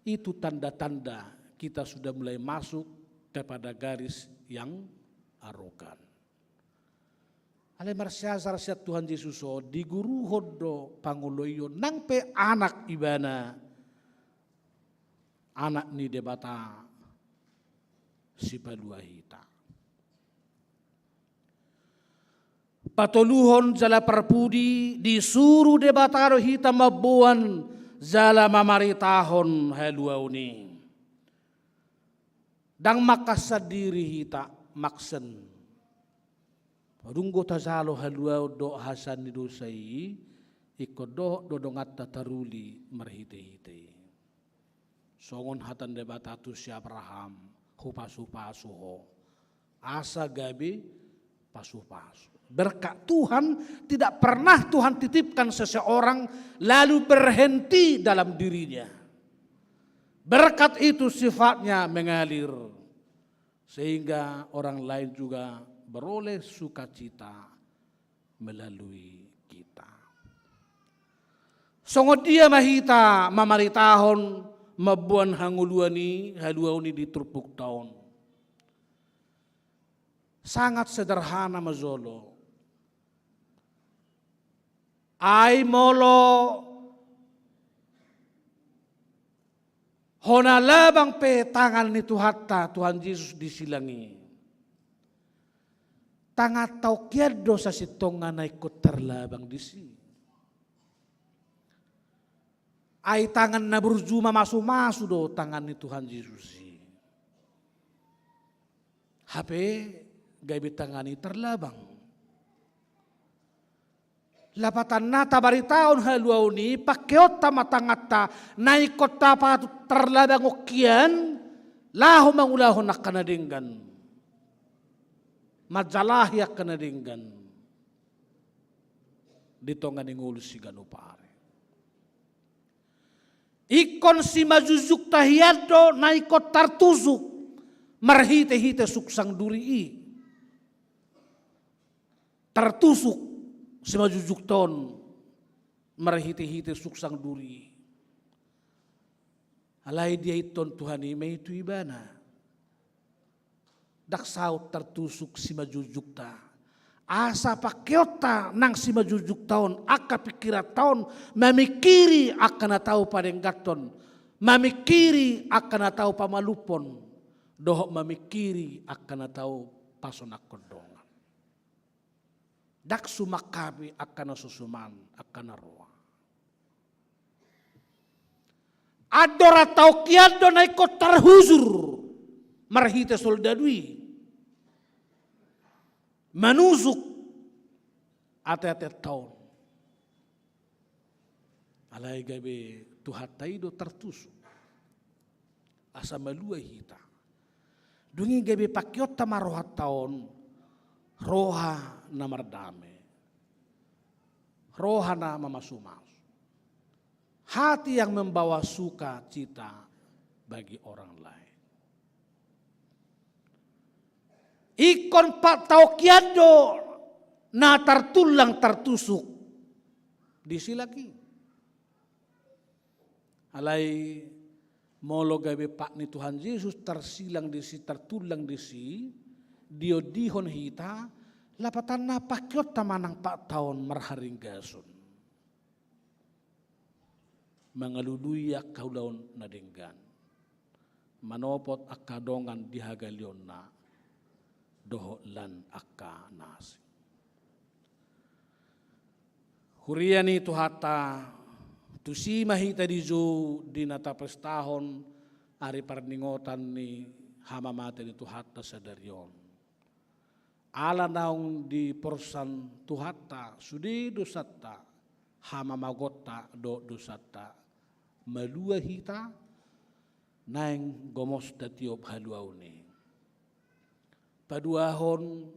itu tanda-tanda kita sudah mulai masuk kepada garis yang arogan. Ale marsyasar siat Tuhan Yesus di guru hodo panguloyo nang pe anak ibana anak ni debata si paluahita. Patoluhon jala perpudi disuruh debataro hita mabuan jala mamaritahon haluauni. Dang makasadiri hita maksen. Runggo tazalo haluau do hasan ni dosai ikut do dodongat tataruli marhite-hite. Songon hatan debatatu si Abraham hupasu-pasuho. Asa gabi pasu-pasu. Berkat Tuhan tidak pernah Tuhan titipkan seseorang lalu berhenti dalam dirinya. Berkat itu sifatnya mengalir sehingga orang lain juga beroleh sukacita melalui kita. Songo dia mahita mamaritahon mabuan hanguluani haluani di turpuk tahun. Sangat sederhana mazolo. Ai molo hona labang pe tangan ni Tuhan Yesus disilangi. Tangat tau kiado sa sitongan ay ko terlabang disi. Ay tangan na berjuma masu-masu do tangan ni Tuhan Yesus. HP gabi tangan ni terlabang. Lapatan nata baritaon haluau ni pakeot matangata naikot tapa terlabang okian lahu mangulahon nak kanadinggan. Majalah ya kanadinggan ditongan ingul si ganupare. Ikon si majuzuk tahiyado naikot tartuzuk marhite-hite suksang duri. Tartusuk si majuzuk ton marhite-hite suksang duri. Alai dia iton Tuhan ini itu ibana. Daksaut tertusuk si majujuk ta. Asa pakiota nang si majujuk taon. Aka pikirat taon. Mamikiri akan tahu padenggaton. Mamikiri akan tahu pamalupon. Dohok mamikiri akan tahu pasonak kodongan. Dak sumakabi akan susuman akan roa. Adora tau kiado naikot terhuzur. Marhite soldadui. menusuk atet tahun. Alai gabe Tuhan taido tertusuk. Asa malua hita. Dungi gabe pakiota maroha tahun. Roha na mardame. Roha na mamasumas. Hati yang membawa suka cita bagi orang lain. Ikon pak taukiado na tertulang tertusuk disilaki. Alai molo gabe pak ni Tuhan Yesus tersilang disi tertulang disi dio dihon hita lapatan na pakyot tamanang pak tahun marharing gasun. Mangaluluyak kaulaon na denggan. Manopot akadongan dihagalion na doho lan akka nasi. Huriani tuhata tusi mahita dizu di natapes tahun ari parningotan ni hamamate di tuhata sadarion. Ala naung di porsan tuhata sudi dosata hamamagota do dosata malua hita naing gomos datiop haluauni. Paduahon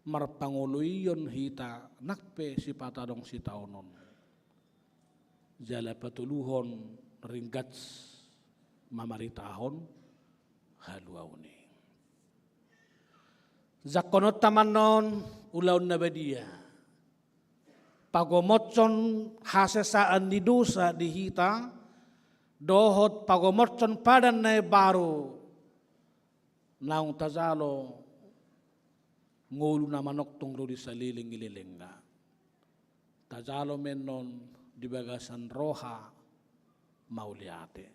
marpanguluyon hita nakpe si patadong si taonon. Jala patuluhon ringgats mamaritahon haluauni. Zakonot tamanon ulaun nabadia. Pagomotson hasesaan di dosa di hita dohot pagomotson padan na baru naung tazalo ngulu na manok tungro di saliling-ililing na. Tazalo menon di bagasan roha mauliate.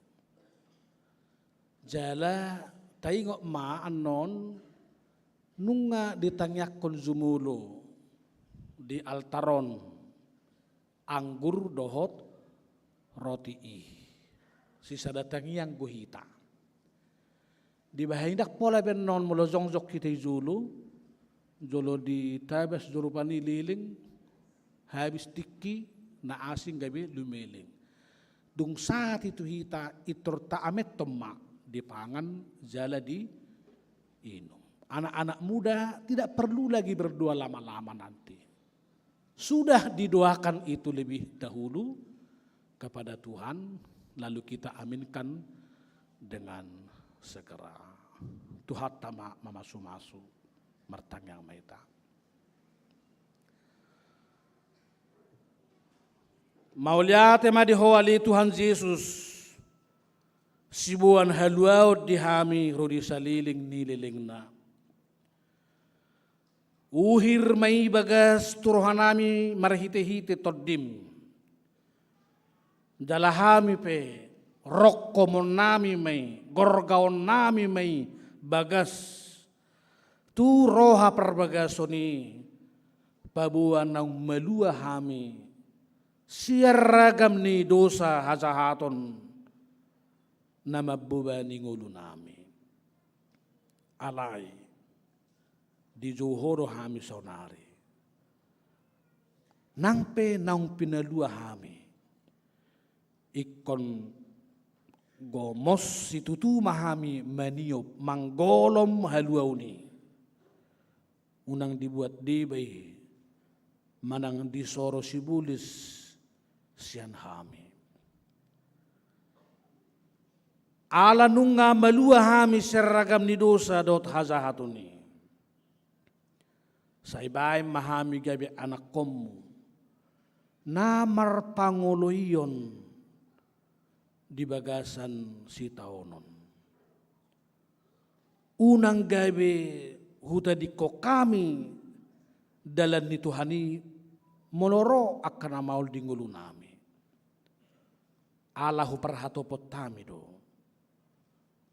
Jala taingok ma anon nunga ditangyak konzumulo di altaron anggur dohot roti sisa datang yang guhita. Di bahindak pola benon mulo zongjok kita zulu jolo di tabas jurupani liling habis tiki na asing gabi lumeling. Dung saat itu hita itur taamet tomak di pangan jala di inum. Anak-anak muda tidak perlu lagi berdoa lama-lama nanti. Sudah didoakan itu lebih dahulu kepada Tuhan, lalu kita aminkan dengan segera. Tuhan tama mamasu-masu martangyang maita. Mauliate madihowali Tuhan Yesus sibuan haluaut dihami rodi saliling nililing na. Uhir mai bagas turohanami marhite-hite toddim. Jalahami pe rokkomon nami mai, gorgaon nami mai bagas. Tu roha perbagasoni pabuan nang melua hami. Siaragam ni dosa hajahaton nama bubani ngulu nami. Alai di johoro hami sonari. Nangpe naung pinalua hami. Ikon gomos situtu mahami maniop manggolom haluauni. Unang dibuat dibay manang disoro sibulis sian hami. Ala nunga malua hami seragam ni dosa dot hazahatuni. Saibay mahami gabi anak komu namar pangoloyon di bagasan si taonon. Unang gabi huta di ko kami dalan ni Tuhani moloro akan amaul di ngulu nami. Alahu perhatopot tami do.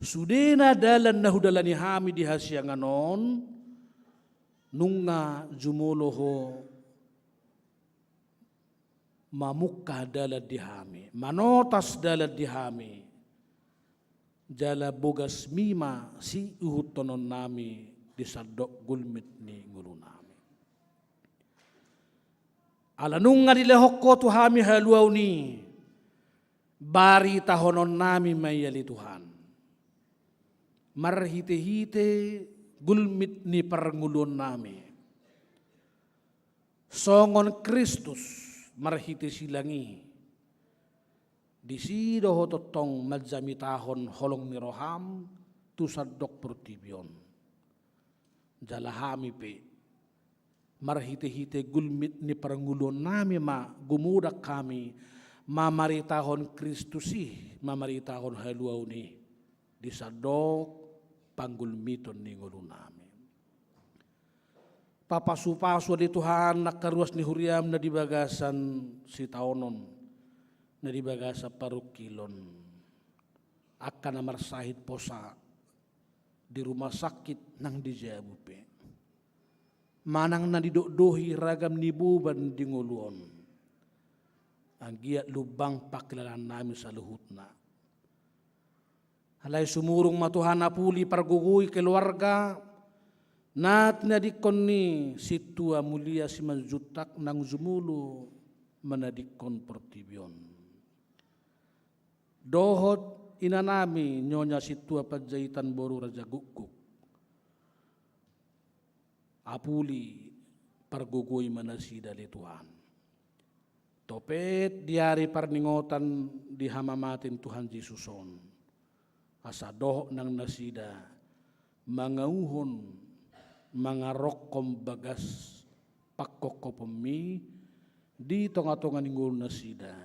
Sudena dalan nahu dalani hami di hasyanganon nunga jumoloho mamukka dalat dihami manotas dalat dihami jala bogas mima si uhut tonon nami disadok gulmit ni ngulu nami. Alanung nga dilahok ko tuhami haluaw ni, bari tahonon nami mayali Tuhan. Marhite-hite gulmit ni parangulon nami. Songon Kristus marhite silangi. Disido hototong madjamitahon holong ni roham tusadok pertibyon. Jalahami pe. Marhite-hite gulmit ni parangulon nami gumudak kami mamaritahon Kristusi, mamaritahon haluaw ni disadok panggulmiton ni ngulo namin. Papasupaso di Tuhan nakaruas ni huriam na dibagasan si taonon, na dibagasa parukilon. Akan na marsahit posa di rumah sakit nang di Jabupe. Manang na didodohi ragam nibuban di nguluon. Ang giat lubang pakilalan namin sa luhut na. Halay sumurong matuhan na puli parguguy keluarga na tinadikon ni situa mulia si manjutak nang zumulo manadikon portibyon. Dohot inanami nyonya situa padjaitan boru raja gukuk. Apuli parguguy manasida li Tuhan. Topet diari parningotan di hamamatin Tuhan Yesuson. Asa doh nang nasida mangauhon mangarokkom bagas pakkokkopomi di tonga-tonga ninggul nasida.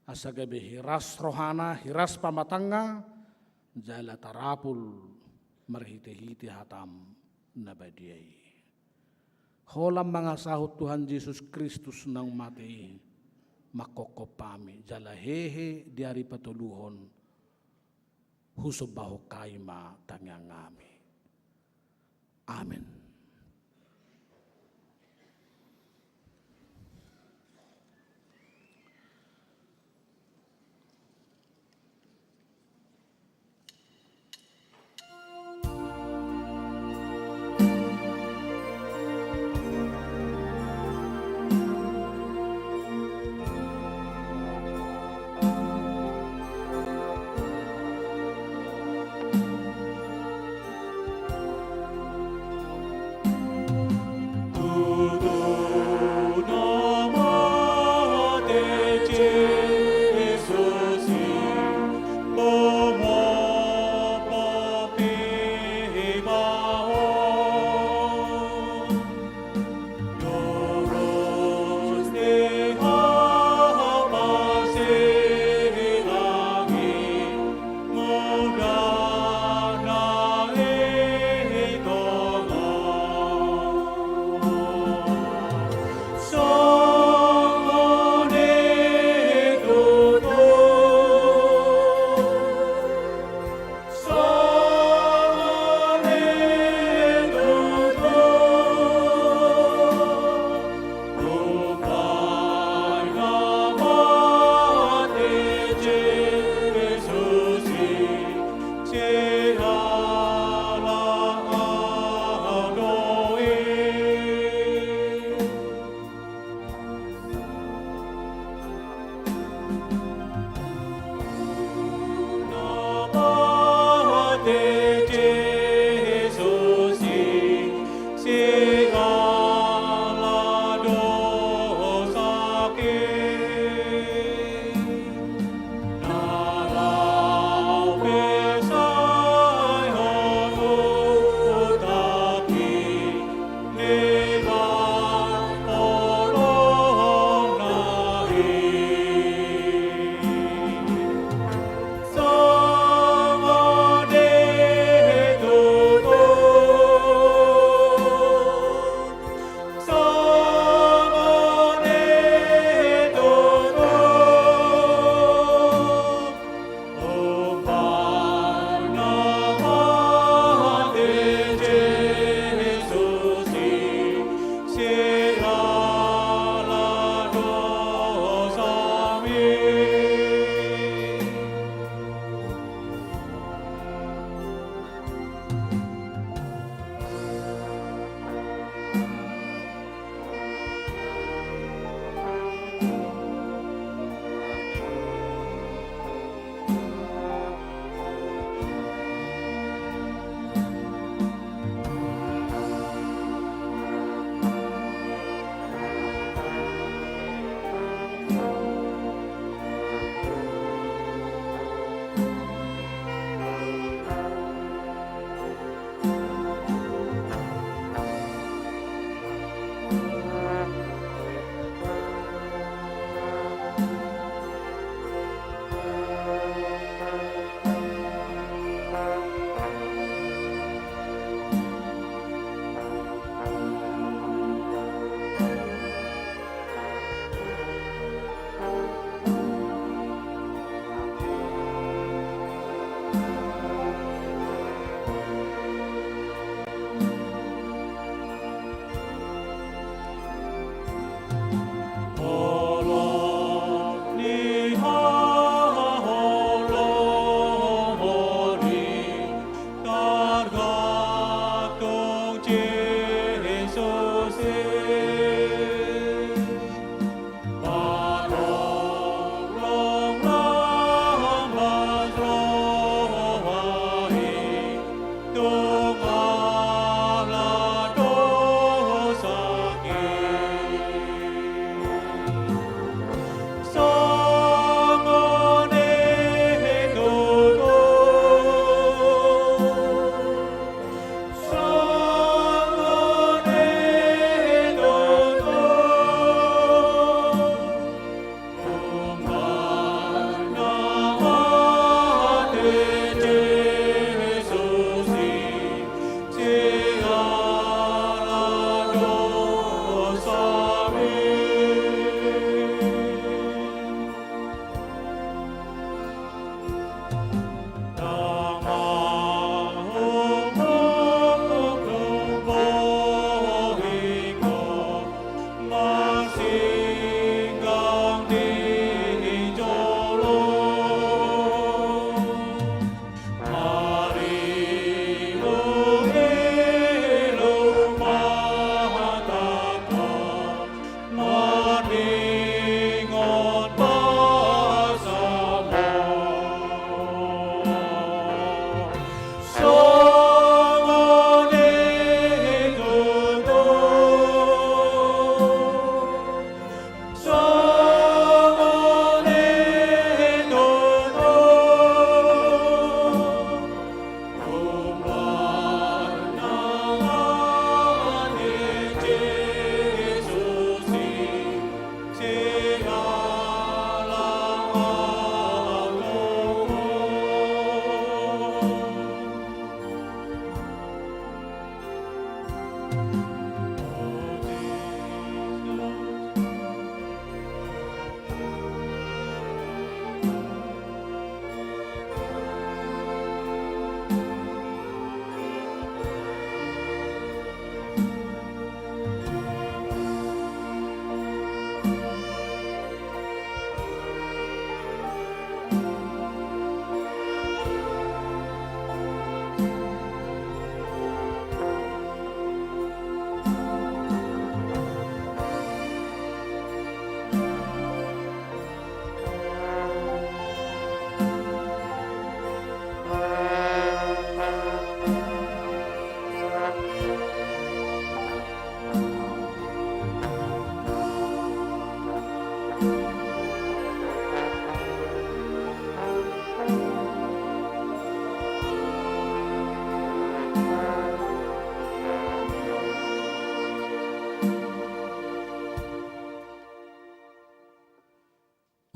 Asa gabi hiras rohana, hiras pamatanga, jala tarapul marhite-hite hatam nabadiay. Holam mga sahot Tuhan Yesus Kristus nang mati makokopami jala hehe diari patuluhon husobaho kaima tangangami. Amen.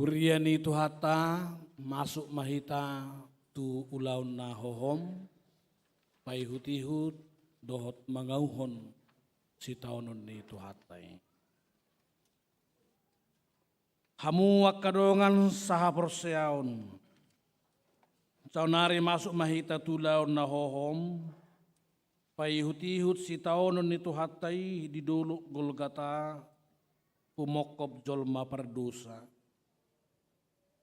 Buriani tu hata masuk mahita tu ulaun na hohom pai hutihut dohot mangauhon si taonon ni tu hatai. Hamu akadongan saha porseaon. Caunari masuk mahita tu ulaun na hohom pai hutihut si taonon ni tu hatai di dulu Golgata pumokop jolma perdosa.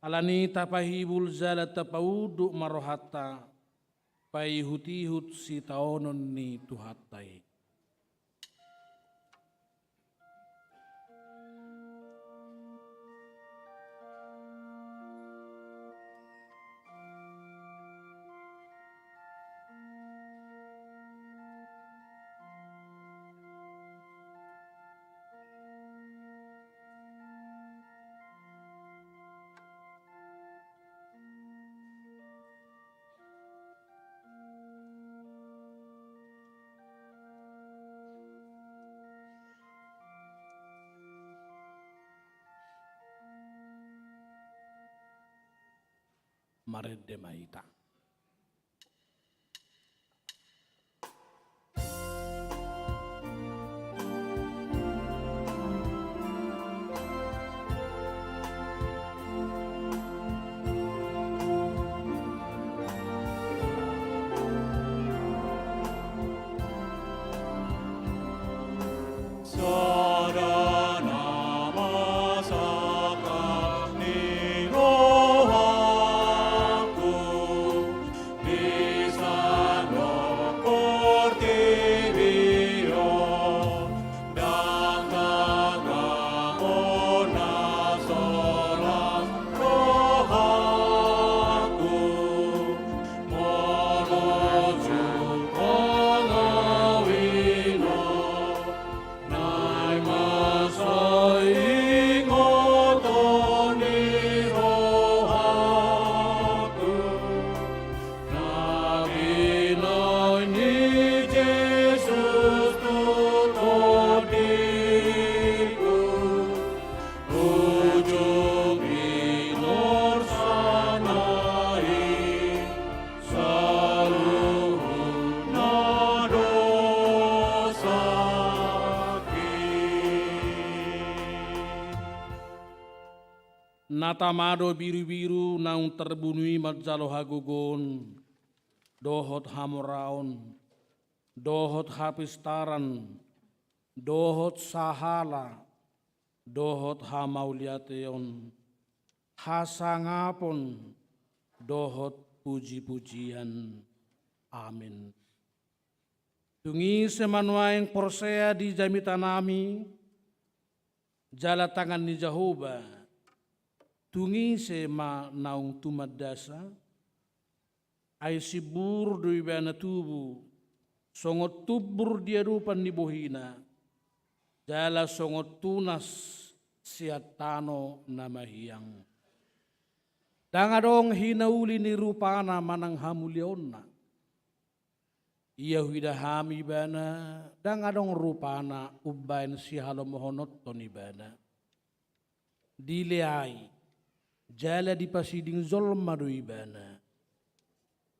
Alani tapahibul zala tapaudu marohata pai hutihut si taonon ni tuhatai. Marede mahita. Natamado biru-biru naung terbunui majalo hagugon, dohot hamoraon, dohot hapistaran, dohot sahala, dohot hamauliateon, hasangapon, dohot puji-pujian. Amin. Tungi semanuaing porsea di jamitanami, jala tangan ni Jehovah, tungi sema naung tumadasa, ay sibur do ibana tubu, songot tubur dia rupan ni bohina, jala songot tunas siat tano na mahiyang. Dangadong hinauli ni rupana manang hamulion na, iya huida hami bana, dangadong rupana ubain si halomohonot toni bana. Dileai, jala di pasiding zolma do ibana.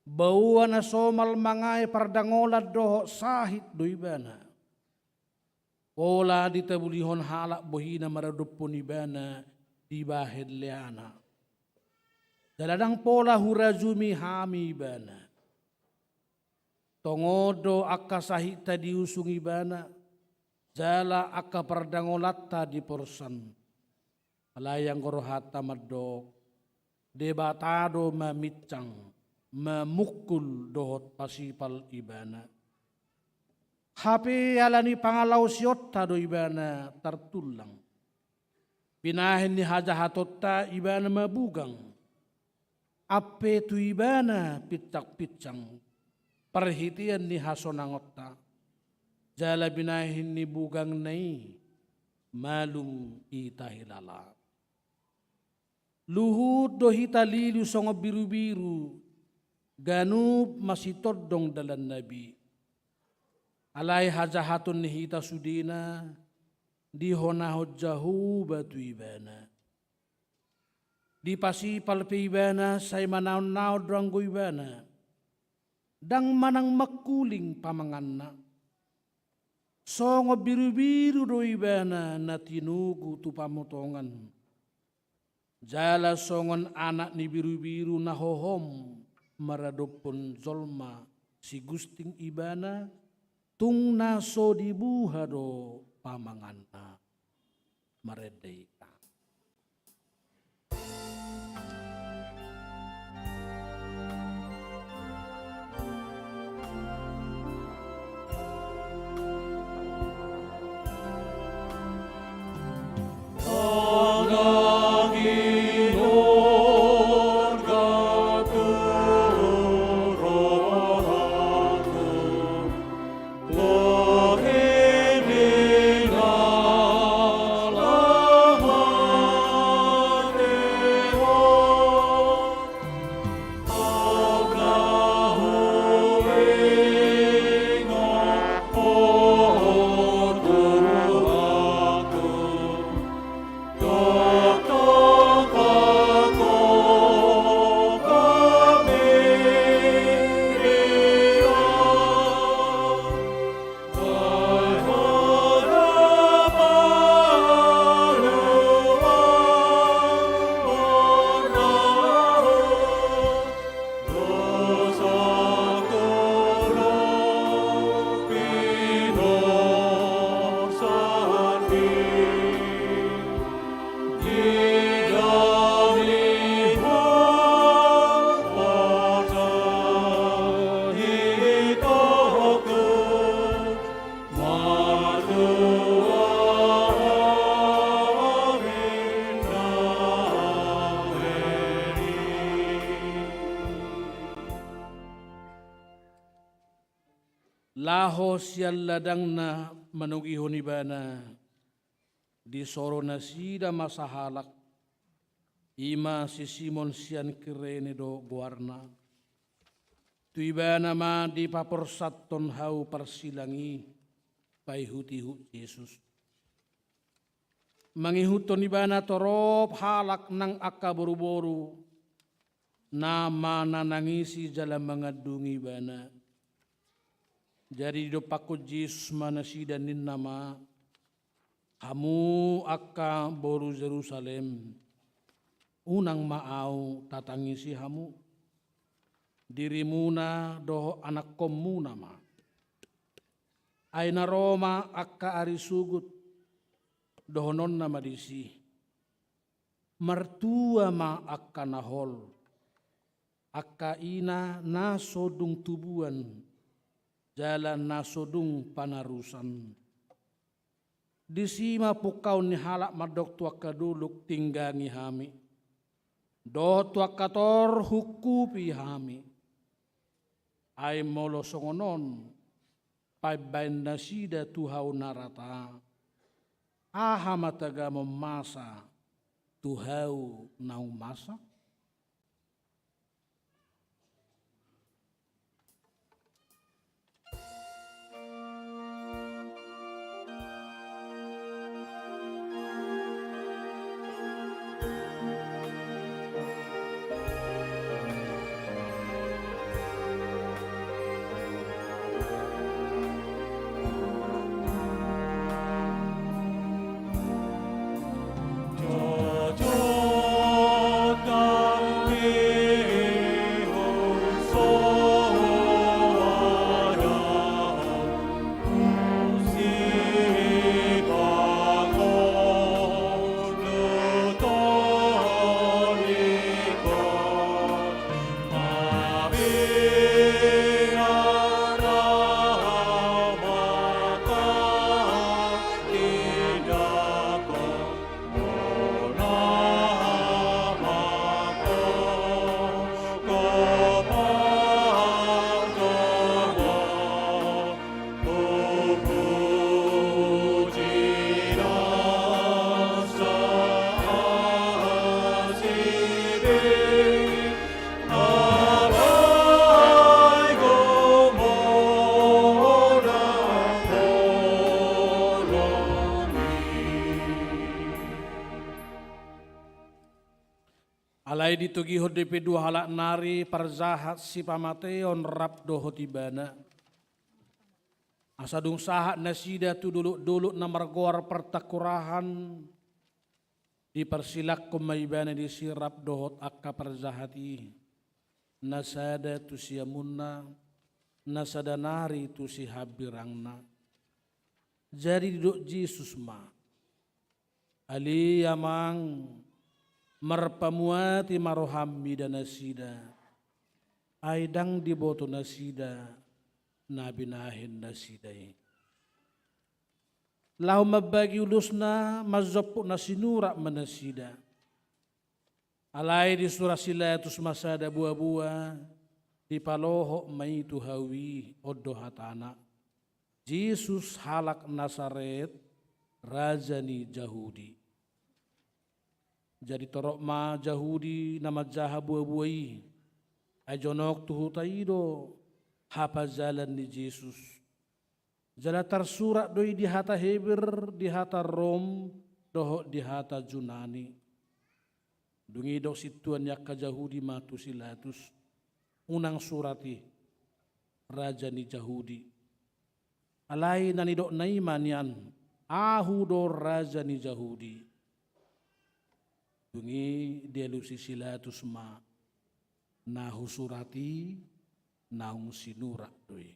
Bawa na somal mangay pardangolad doho sahit do ibana. Ola di tabulihon halak bohina maradupon ibana di bahid leana. Daladang pola hurazumi hami ibana. Tongodo akka sahita diusung ibana. Jala akka pardangolatta di porsan. Alayang gorohata madok, debatado mamicang, memukul dohot pasipal ibana. Hape alani pangalaw siyot tado ibana tartulang. Pinahin ni hajahatotta ibana mabugang. Ape tu ibana pitak-pitang, perhitian ni hasonangotta. Jala binahin ni bugang nai, malum itahilala. Luhut do hita lilu songo biru-biru, ganub masitod dong dalan nabi. Alay hajahatun ni hita sudina, di honahod jahu batu ibana. Di pasipal ibana say manaw-naw dranggo ibana. Dang manang makuling pamanganna. Songo biru-biru do ibana na tinugu tu pamutongan. Jala songon anak ni biru-biru na hohom maradopon zolma si gusting ibana tung naso dibuha do pamanganna maredei. Lahos yan ladang na manugihon ibana di soro na sida masahalak ima si Simon siyan kirene do guarna tu ibana ma di paporsat ton hau parsilangi paihuti-hut Yesus mangihuton ibana torop halak nang akka boru-boru na mananangisi jalan mengadungi ibana. Jadi do pakut Yesus manasida nin nama kamu akka boru Jerusalem unang maau tatangisi hamu dirimuna do anak komu nama aina Roma akka ari sugut dohonon nama disi mertua ma akka nahol akka ina nasodung tubuan jalan nasodung panarusan. Di sima pukau ni halak madok tua kaduluk tinggangi hami. Do tua kator hukupi hami. Ay molo songonon. Pai bain nasida tuhau narata. Aha mataga memasa tuhau nau masa. God. Alai ditugi DP 2 halak nari parzahat si pamateon rap doho tibana. Asadung sahat nasida tu dulu namar goar pertakurahan dipersilak kumaibana di sirap dohot akka parzahati. Nasada tu siamunna, nasada nari tu si habirangna. Jadi duduk Yesus ma. Ali amang marpamuati marohammi dan nasida. Aidang diboto nasida nabi nahin nasidai. Lau mabagi ulusna mazopuk nasinura manasida. Alai di surah silatus masada buah-buah di paloho maitu hawi odo hatana. Yesus halak Nasaret rajani Jahudi. Jadi torok ma Jahudi nama jaha buah-buahi. Ajonok tuhu taido hapa jalan di Yesus. Jala tersurat doi di hata Heber, di hata Rom, doho di hata Junani. Dungi dok situan yakka Jahudi matu silatus. Unang surati rajani Jahudi. Alai nani dok naimanian ahu do rajani Jahudi. Dungi dia lusi silatus ma nahu surati naung sinurak doi.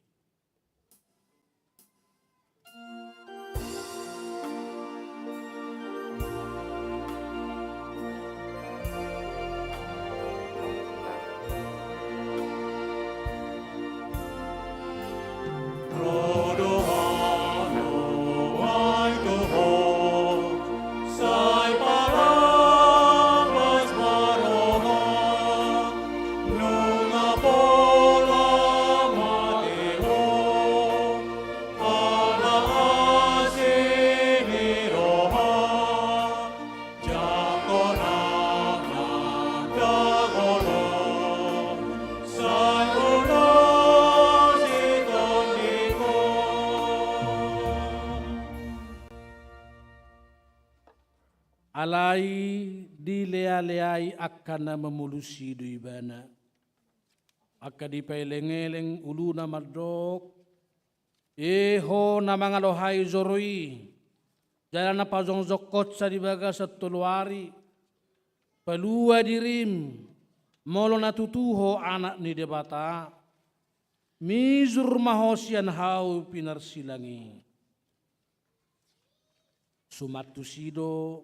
Alai dilea-leai akana memulusi duibana. Akka dipailengeleng uluna madok. Eho namangalohai zoroi. Jalan apa zong zokot sa dibaga sa tuluari. Palua dirim. Molo natutuho anak ni debata. Mizur mahosian hau pinarsilangi. Sumatu sido.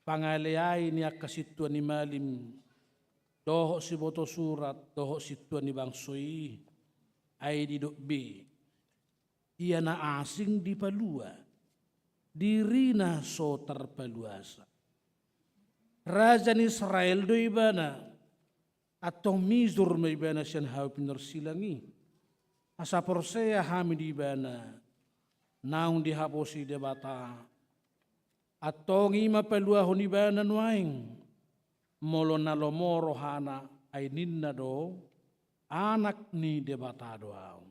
Pangaleai ni akasituan ni malim. Doho si boto surat, doho situan ni bangsoi. Ay di dok B. Ia na asing di palua. Dirina so terpaluasa. Raja Israel do ibana. Atong mizur may ibana siyan hau pinarsilangi. Asa porseya hami di ibana. Naung dihaposi debata. Atong ima palua honibana nuaing. Molo na lomoro hana ay ninna do. Anak ni debatado au.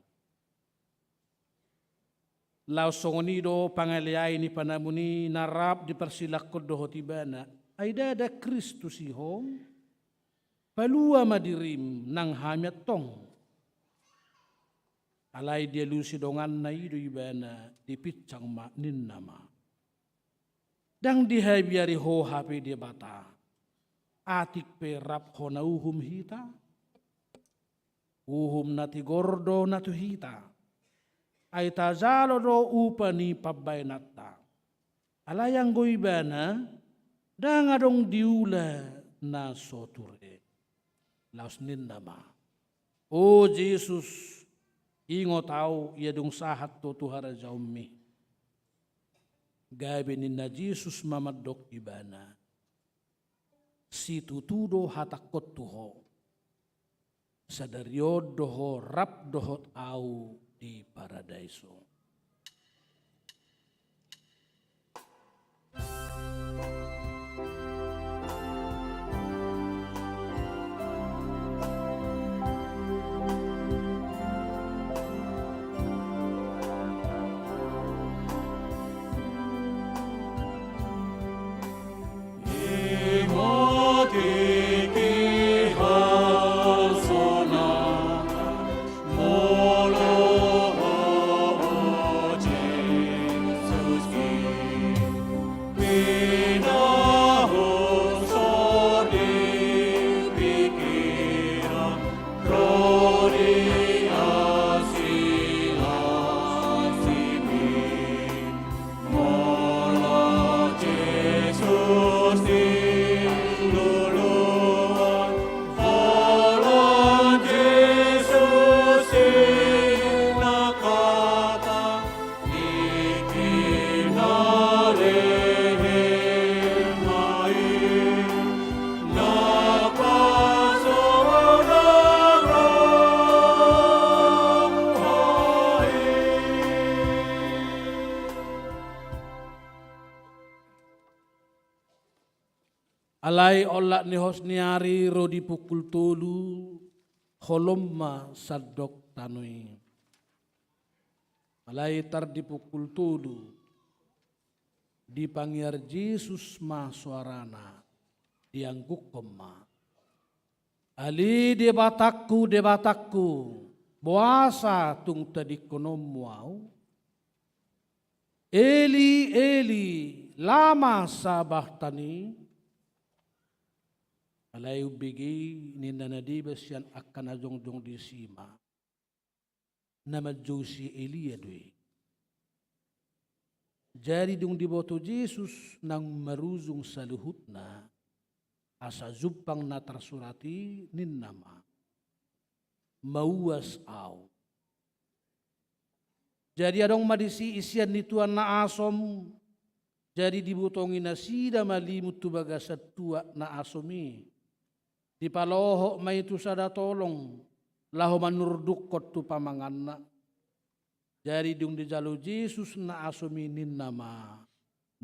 Lau songonido pangaliay ni panamuni narap di persilakod do hotibana. Ay dada Kristus ihong. Palua madirim nang hamyat tong. Alay dia lusidongan na ido ibana di pitsang ma ninna ma. Dang dihay biari ho hape dia bata. Atik perap ho na uhum hita. Uhum nati gordo natu hita. Ay tazalo do upani pabay natta. Alayang goibana. Dang adong diula na soture. Laos nindama. O Jesus. Ingo tau ia dong sahat to tuhara jaumi. Gabi ni na Jesus mamadok ibana. Si tutudo hatakot tuho. Sa daryod doho rap dohot au di paradaiso. Imoti Alai olak ni hosniari rodi pukul tolu holomma sadok tanui. Alai tar di pukul tolu dipanggil Yesus ma suarana diangguk koma. Ali debatakku boasa tung tadi konom mau. Eli Eli lama sabah tani. Alai ubigi ni nanadi besian akan ajong-jong di sima. Nama Josi Elia doi. Jadi dung diboto Yesus nang maruzung saluhutna. Asa zupang na tersurati nin nama. Mauas au. Jadi adong madisi isian ni tuan na asom. Jadi dibutongi nasida malimut tu bagasat tua na asomi. Di paloho may itu sada tolong. Laho manurduk kot tu pamanganna. Jadi dung di jalu Yesus na asomi nin nama.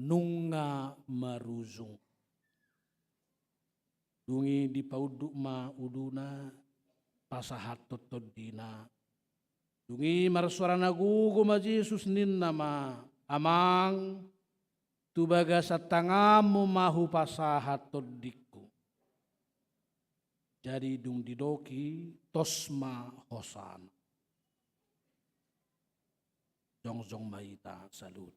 Nunga maruzung. Dungi di pauduk ma uduna. Pasahat totodina. Dungi marsuara nagugo ma Yesus nin nama. Amang. Tubaga sa tangamu mahu pasahat todiku. Jadi dung didoki tosma hosan. Jong-jong maita salut.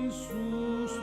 Yesus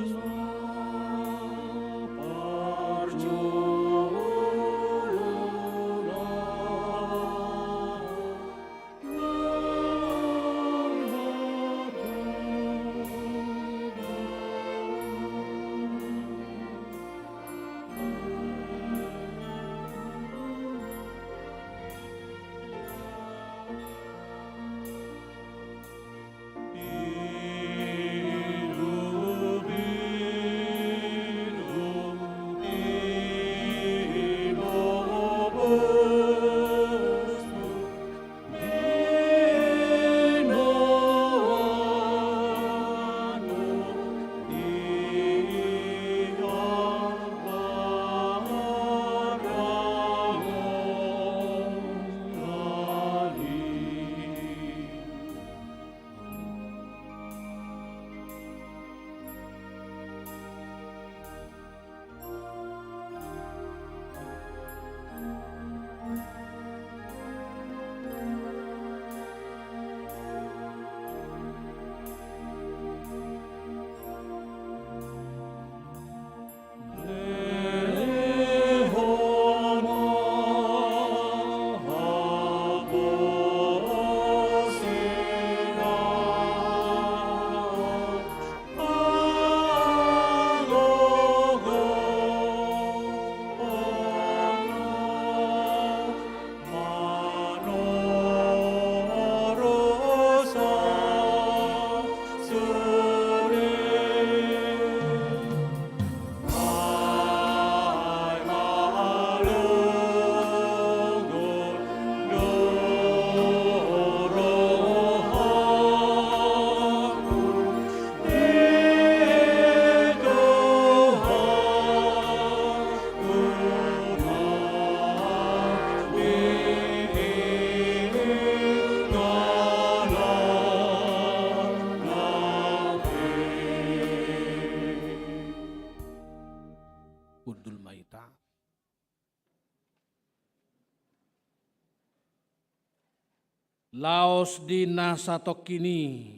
Laos di nasatok kini,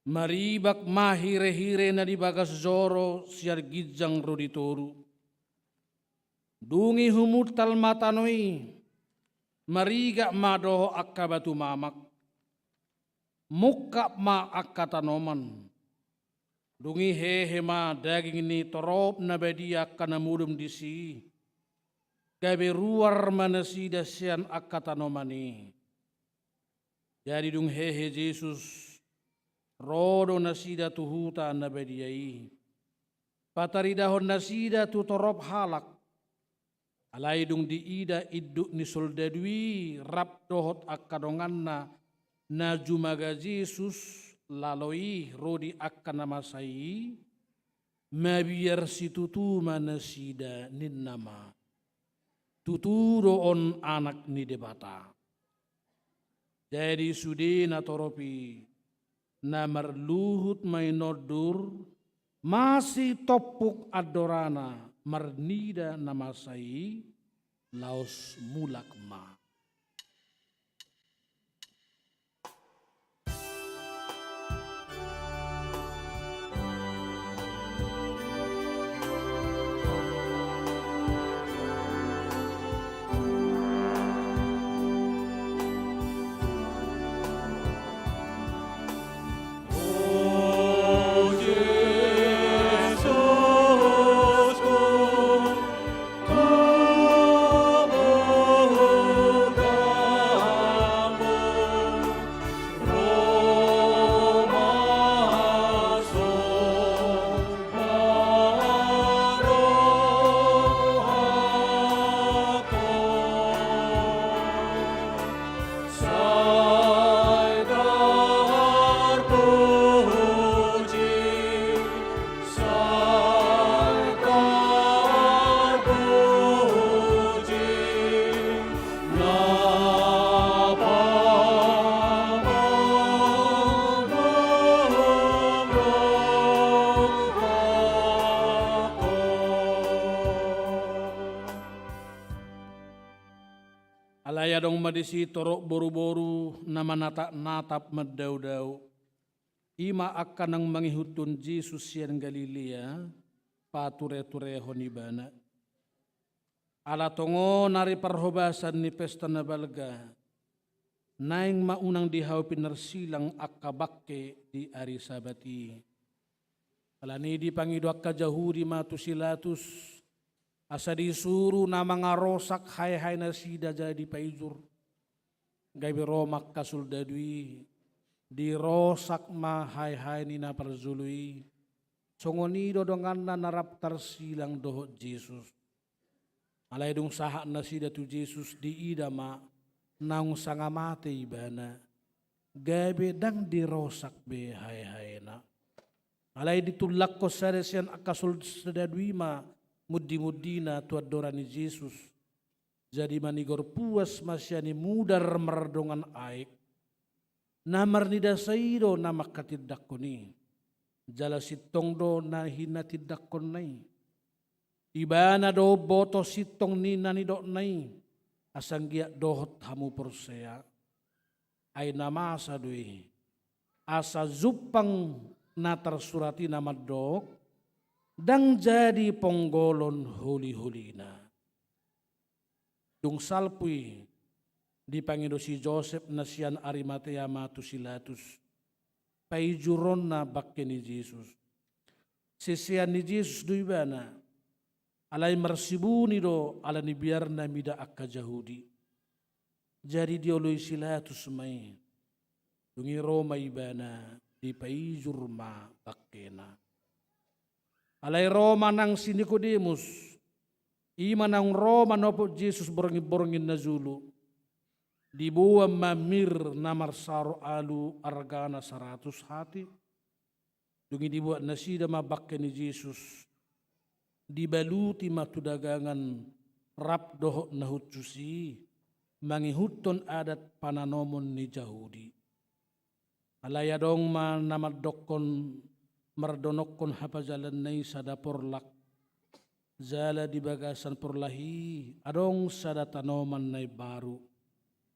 maribak mahire-hire na di bagas zoro siar gijang roditoru. Dungi humutal matanoi, mariga madoho akka batu mamak. Muka ma akka tanoman. Dungi hehe ma daging ini torop na bedia kana mudum disi. Gabe ruar manasida sian akka tanomani. Jadi dung hehe Jesus rodo nasida tuhuta na bediai. Pataridahon nasida tu torop halak. Alai dung diida iduk ni soldadui rap dohot akadonganna na jumaga Jesus laloi rodi akka namasai mabiar si tutu manasida nin nama. Tuturo on anak ni debata. Jadi sudina toropi na marluhut may nodur masih topuk adorana marnida namasai laos mulak ma. Alayadong madisi torok boru-boru na manatap maddaw-daw. Ima akan ang mangihutun Jesus yan Galilea, pature-tureho ni bana. Alatongo nari parhobasan ni pesta na balga, naing maunang dihaw pinarsilang akabakke di ari sabati. Alani di pangido akajahuri matusilatus, asa disuru na mga rosak hay-hay na sida jadi paijur. Gabi romak kasuldadwi, di rosak ma hay-hay ni naparzului. Songonido dongan na naraptar silang dohot Jesus. Alay dung saha na sida tu Jesus di idama naung sangamate ibana. Gabi dang di rosak be hay-hay na. Alay ditulak ko sa resyan akasuldadwi ma mudi-mudina tuad dora ni Jesus. Jadi manigor puas masyani mudar merdongan aik. Namar nida sairo na makatidak ko ni. Jala sitong do na hinatidak ko nai. Iba na do boto sitong ni nanido nai. Asanggia dohot hamu porsea. Ay namasa doi. Asa zupang na tersurati nama dok. Dang jadi ponggolon huli-huli na. Dung salpui dipangido si Joseph na siyan Arimatea matusilatus. Paijuron na bakke ni Jesus. Sisiyan ni Jesus duibana. Alay marsibuni do ala ni biar na mida akka Jahudi. Jadi dioloy silatus may. Dungi Roma ibana di paijur ma bakke na. Alay Roma nang si Nicodemus, ima nang Roma nopo Jesus borongin na Zulu, dibuwa mamir na marsaro alu argana 100 hati, dungi dibuat nasida mabakke ni Jesus, dibaluti matudagangan rap dohok na hutsusi, mangihuton adat pananomon ni Jahudi. Alayadong manamadokon mardonokon hapajalan nai sada porlak zala di bagasan porlahi adong sada tanoman nai baru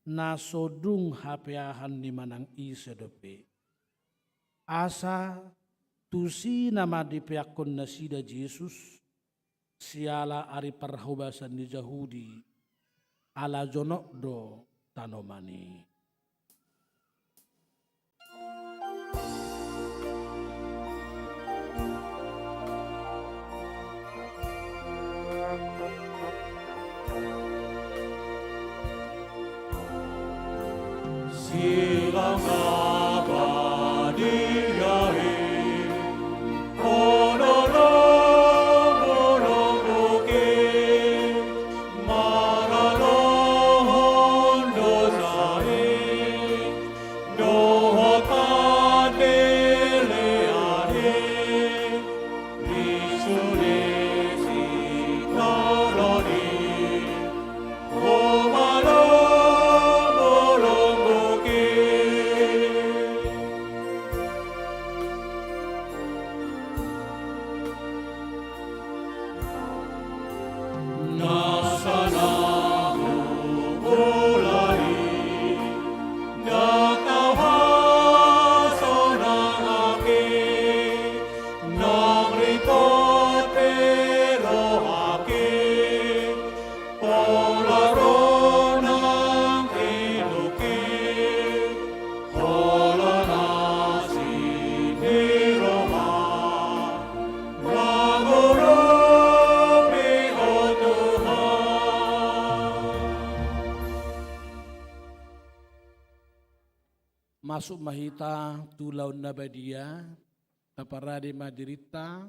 na sodung hapeahan ni manang isedope. Asa tusi nama di peakon na sida Jesus, siala ari parhubasan ni Jahudi, ala jonok do tanomani. Silang abadiyahi, onolong-olong-oke, maralohon dosae, dohotadeleane, risuresi karoni, omalong-olong-oke. Nasanahu ulali, nakawasonangake, nangrikot perohake, polaronang iluke, holanasi ni Roma, magoropi o Tuhan. Masuk mahita tulau nabadia, taparade madirita,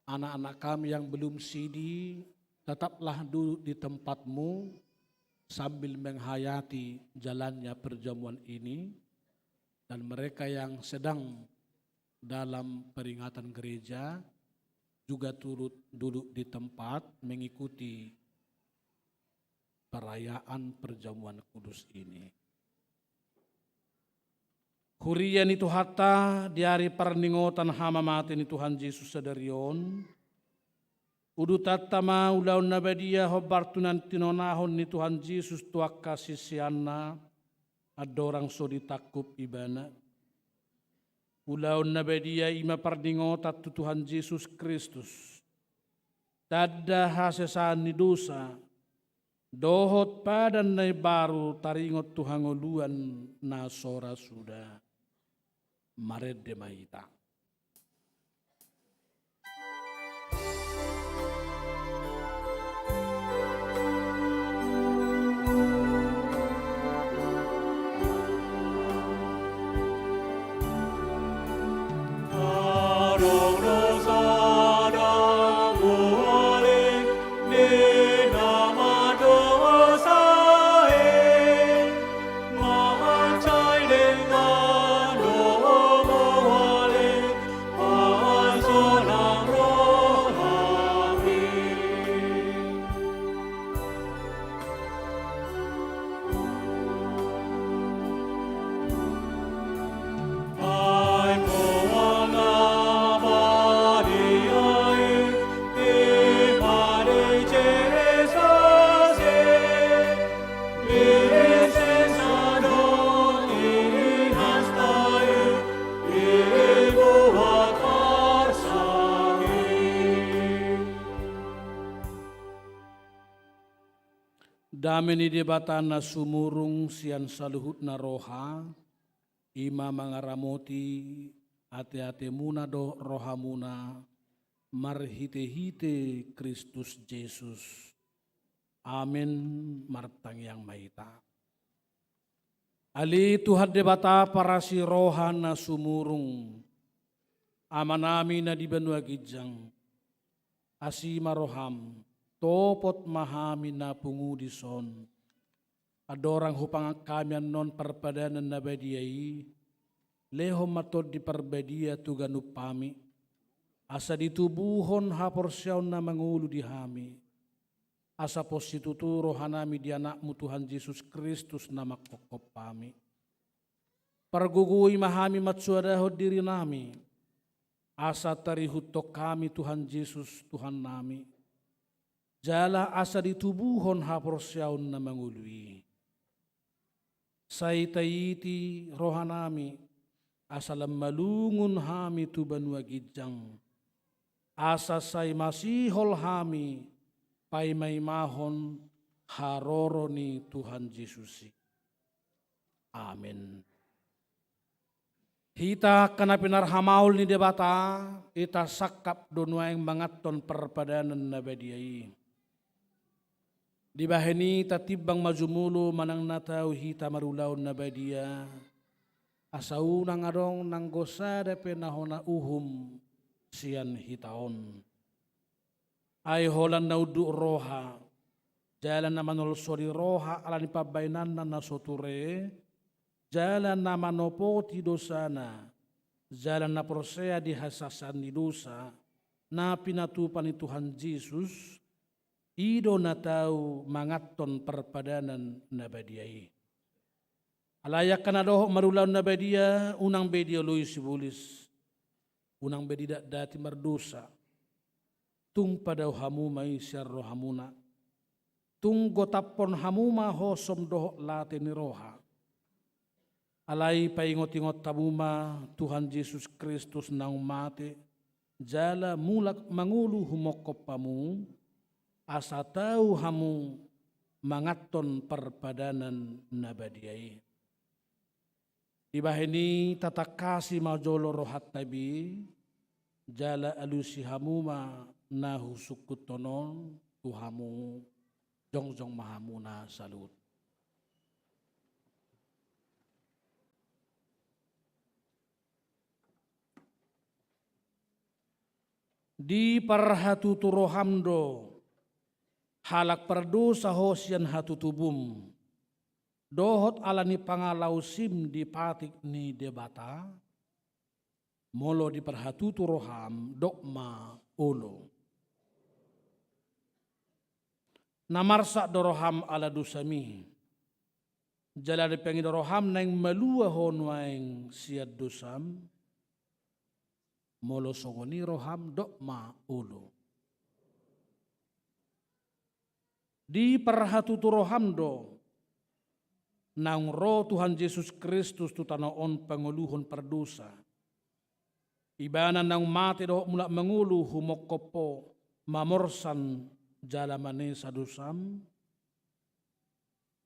anak-anak kami yang belum sidi, tetaplah duduk di tempatmu sambil menghayati jalannya perjamuan ini, dan mereka yang sedang dalam peringatan gereja juga turut duduk di tempat mengikuti perayaan perjamuan kudus ini. Kurian itu hatta di hari perningotan hama mati ni Tuhan Yesus sedarion. Udu tatama ulaun nabadia hobartunan tinonahon ni Tuhan Yesus tuak kasih siana adorang so ditakup ibana. Ulaun nabadia ima perningotat tu Tuhan Yesus Kristus. Tada hasesaan ni dosa. Dohot padan na baru taringot Tuhan uluan na sora sudah. Mared de mahita. Dameni debatana sumurung sian saluhut na roha, ima mangaramoti ate-ate muna do rohamuna, marhite-hite Kristus Yesus. Amin martang yang maita. Ali Tuhan debata para si roha na sumurung, amanami na di benua gijang, asima roham, topot mahami na pungudison, adorang hupang kami non perpadanan na badiai, leho matod di perbadia tuganupami, asa ditubuhon haporsyaw na mangulu di hami, asa posituturo hanami di anakmu Tuhan Yesus Kristus na makokopami. Pergugui mahami matsuadaho diri nami, asa tarihutok kami Tuhan Yesus Tuhan nami, jala asa ditubuhon haporsyaw na mangului. Say tayiti rohanami, asalam malungun hami tu banua gijang. Asa say masihol hami, pay may mahon haroro ni Tuhan Yesus. Amen. Hita kana pinarhamaul ni debata, ita sakap donwa yang mangaton perpadanan na badiai. Di baheni tatibang majumulo manang natau hita marulaw na badia, asaunang arong nang gosada penahona uhum siyan hitaon. Ay holan na udu roha, jalan na manolsori roha ala ni pabainan na soture, jalan na manopoti dosana, jalan na prosea di hasasan ni dosa, na pinatupan ni Tuhan Yesus, ido na tau mangaton perpadanan na badiai. Alayak ka na doho marulaw na badia, unang bedia loy sibulis, unang bedia dati mardosa, tung padaw hamu may siyarro hamuna, tung gotapon hamuma hosom doho late ni roha. Alay paingot-ingot tamuma Tuhan Yesus Kristus nang mate, jala mulak mangulu humokop pamu, asa tau hamu mangaton perpadanan na badiai. Ibahini tatakasi majolo rohat tabi, jala alusi hamuma na husukutonon tuhamu jongjong mahamuna salut. Di parhatutu rohamdo, halak perdosa hosian hatutubum, dohot alani pangalaw sim di patik ni debata, molo di parhatutu roham dokma ulo. Namarsa doroham ala dosami, jala di pengi doroham nang malua honwaing siad dosam, molo songoni roham dokma ulo. Di parhatutu roham do, nang roh Tuhan Yesus Kristus tu tanaon panguluhon perdosa. Ibana nang mati do mula mangulu humokopo mamorsan jalamane sa dosam,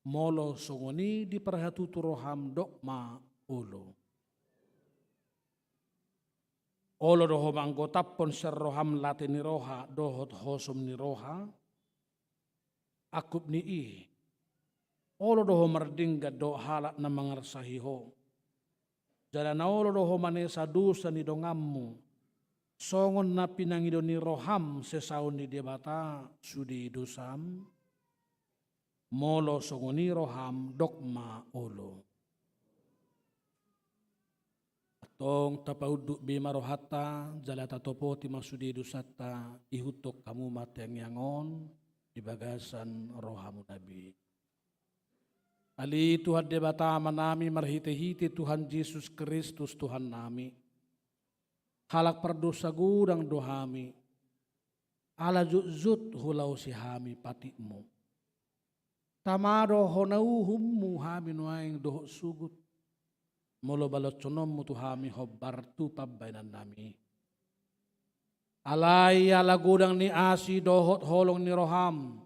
molo songoni di parhatutu roham dokma ulo. Olo doho manggotapon ser roham lati ni roha dohot hosom ni roha, akup ni i. Olo doho mardingga do halak na mangarsahiho. Jala na olo doho manesa dosa ni dongammu. Songon na pinangido ni roham sesaon ni debata sudi dosam. Molo songoni roham dokma olo. Tong tapauduk bima rohata jala tatopo ti masudi dosata ihutok kamu mateng yangon di bagasan rohamu nabi. Ali Tuhan debata manami marhite-hite Tuhan Yesus Kristus Tuhan nami. Halak perdosa gudang dohami. Ala jut hulau si hami patikmu. Tamado honauhummu hami nuaing doho sugut. Molo balot conom mutu hami hobbar tu pabainan nami. Alay ala gudang ni asi dohot holong ni roham.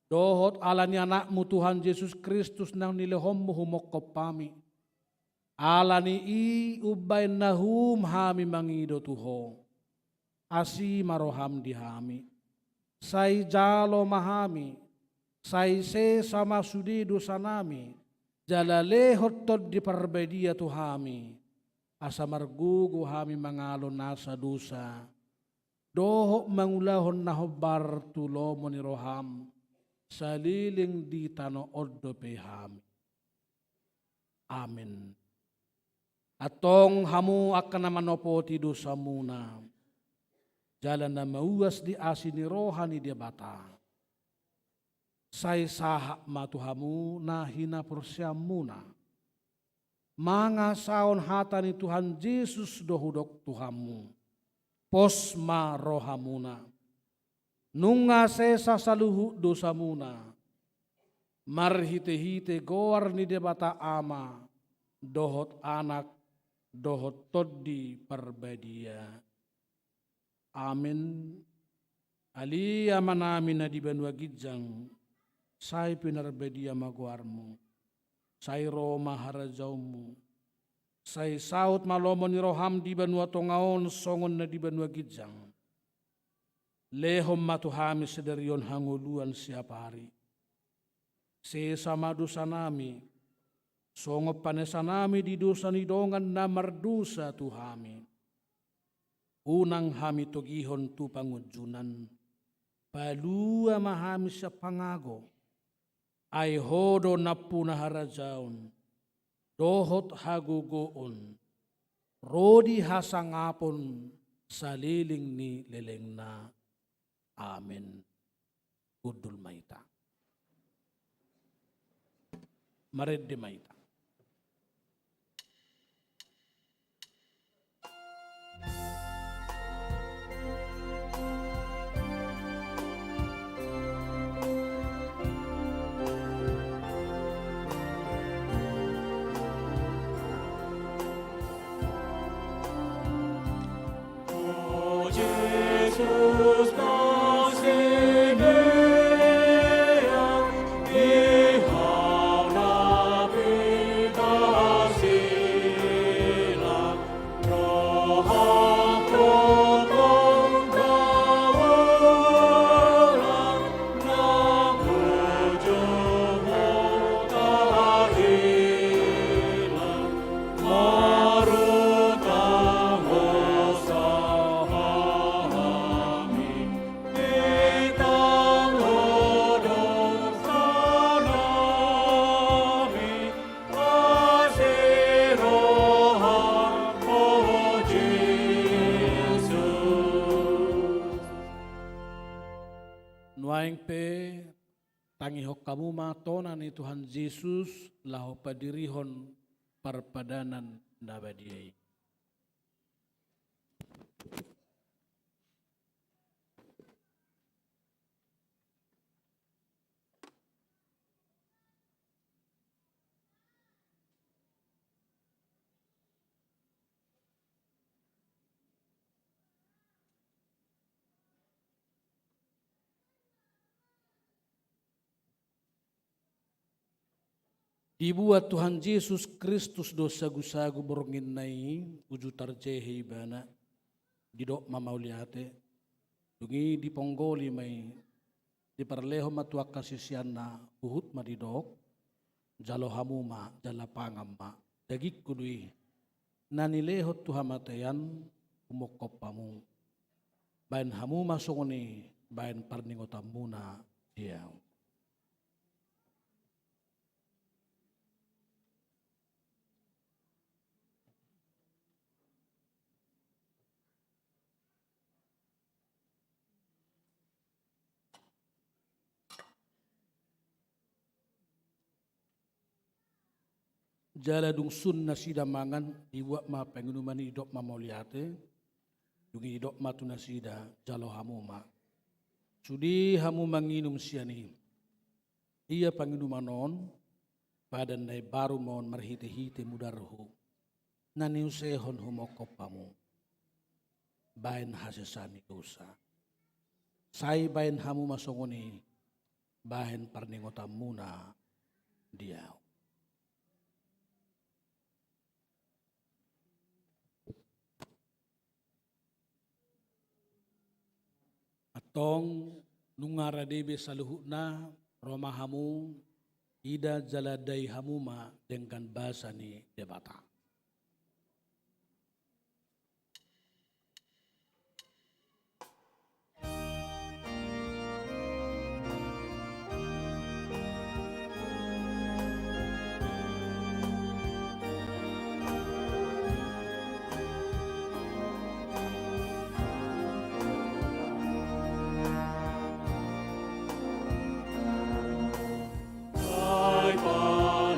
Dohot ala ni anakmu Tuhan Yesus Kristus nang nilehommu humokop pami. Ala ni i ubay nahum hami mangido tuho. Asi maroham di hami. Say jalo mahami. Say se sama sudi dosa nami. Jala lehot tod di parbedia tu hami. Asa margugu hami mangalon nasa dosa. Doho mangulahon na hobbar tulo mo ni roham. Saliling di tano oddo pehami. Amen. Atong hamu akan na manopoti dosa muna. Jalan na mauwas di asin ni rohani di bata. Say sahak matuhamu na hinapursya muna. Mga saon hata ni Tuhan Yesus dohudok tuhamu. Posma rohamuna. Nunga sesa saluhu dosa muna. marhite-hite goar ni debata ama, dohot anak, dohot toddi parbadia. Amin. Alia manamina di banua gijang, sai pinarbadia maguarmu, sai Roma harajaumu, sai saut malomon roham di banua tongaon songon na di banua gijang. Lehom matuhami sederion hanguluan siap hari. Sesama dosa nami, songop panesanami di dosa nidongan na mardosa tuhami. Unang hami togihon tu pangujunan, palua mahami sa pangago, ay hodo na punaharajaon, dohot hagugoon, rodi hasangapon sa liling ni leleng na. Amen. Udul maita. Maredde maita. Jesus, nuaing pe tangihok kamu matona ni Tuhan Yesus lahu padirihon parpadanan nabadiai. Dibuat Tuhan Yesus Kristus dosa gusagu borongin nai uju tarjehi bana didok mamauliate dungi diponggoli mai diperleho matuak kasisianna uhut madidok jalo hamuma jala pangamma dagik kudui nanileho Tuhan matayan umokopamu bain hamuma songoni bain parningotamuna dia. Jala dung sun nasi damangan dibuat ma penginuman hidop ma mauliate dungi hidop ma tu nasida jalo hamu ma sudi hamu manginum siani ia penginuman non badan nai baru mon marhite-hite mudarhu nani usehon humokopamu bain hasesani dosa sai bain hamu masongoni bahin parningotamuna dia. Tong nungara debe saluhuna Roma hamu ida jaladai hamuma dengan bahasa ni debata.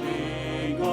Palingas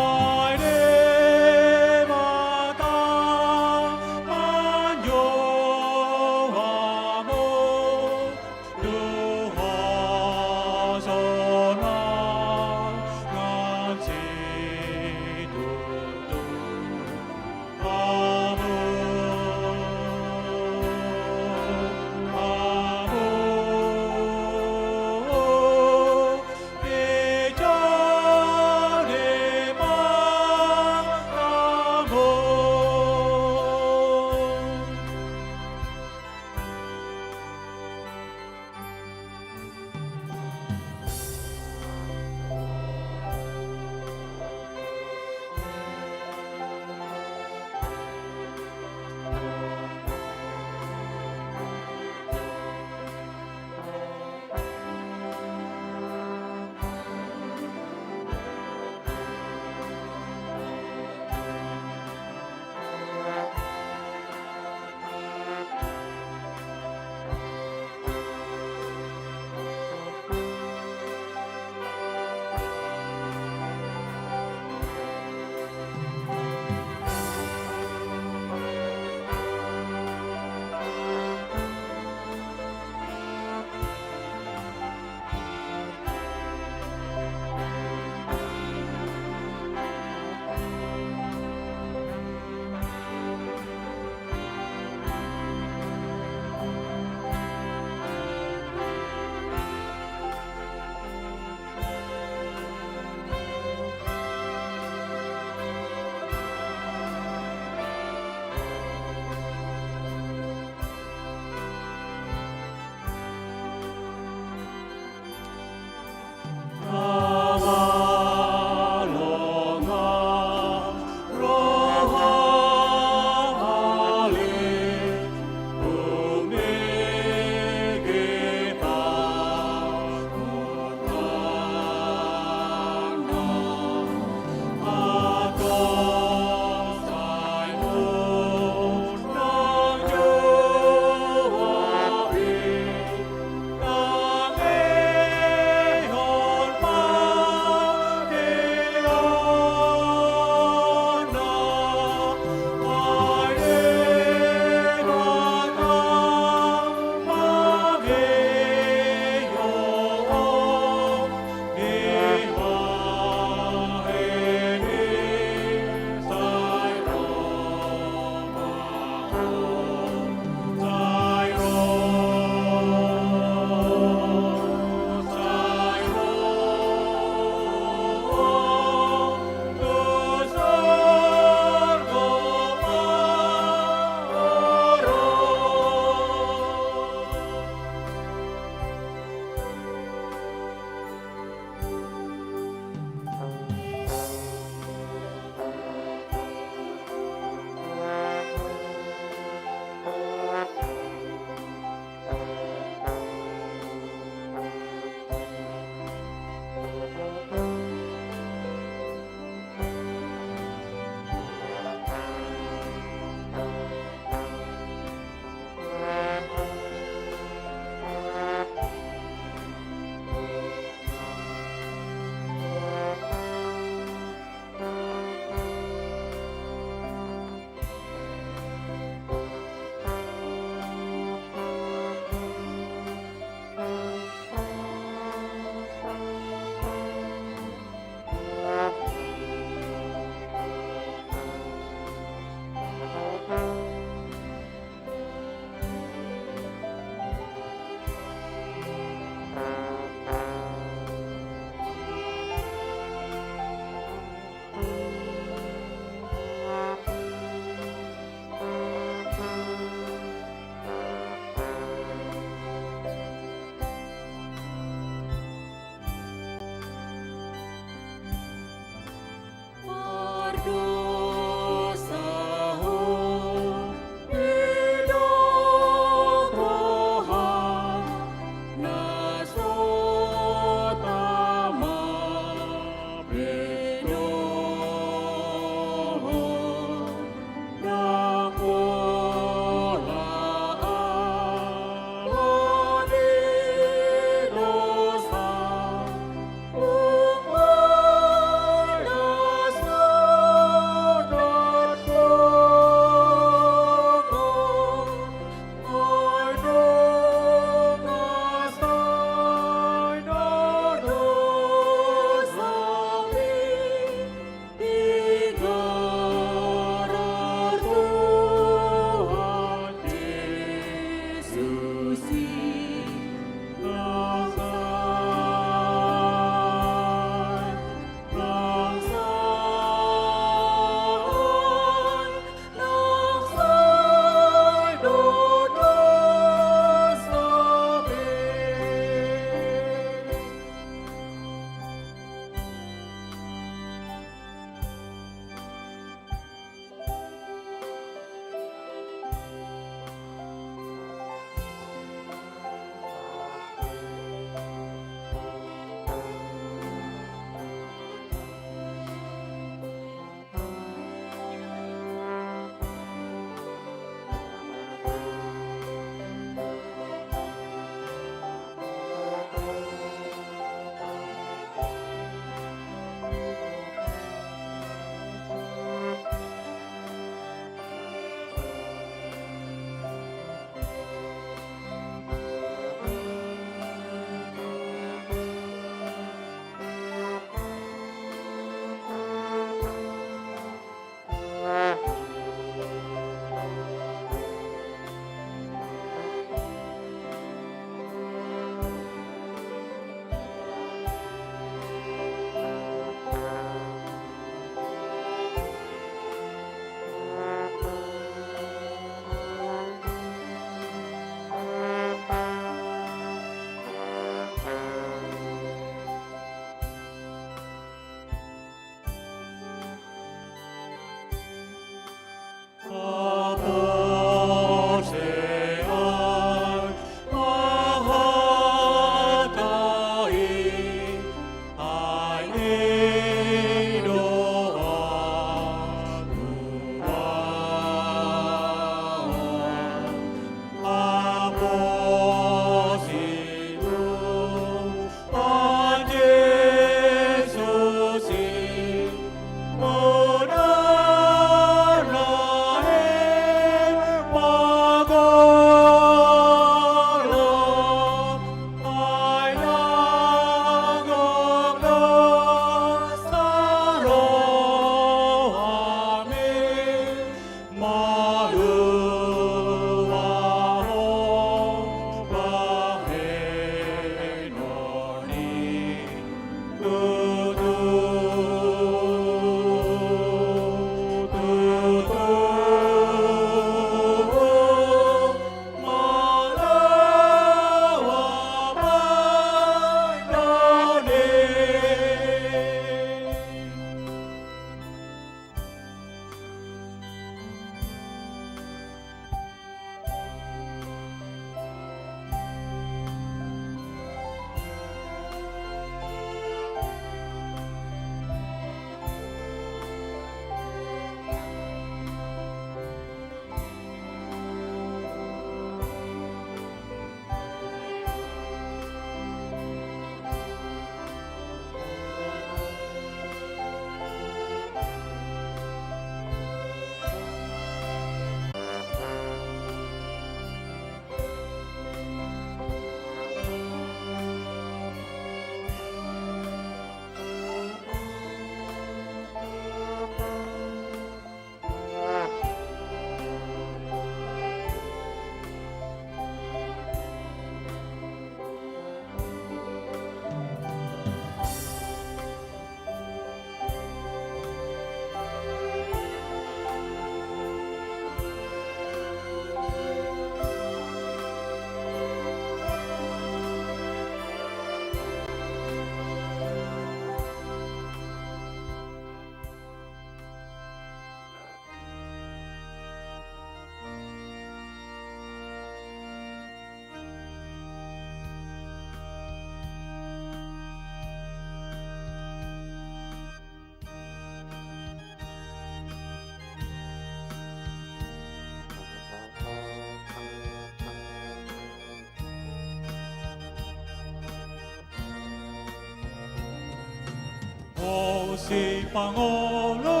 O si Pangulo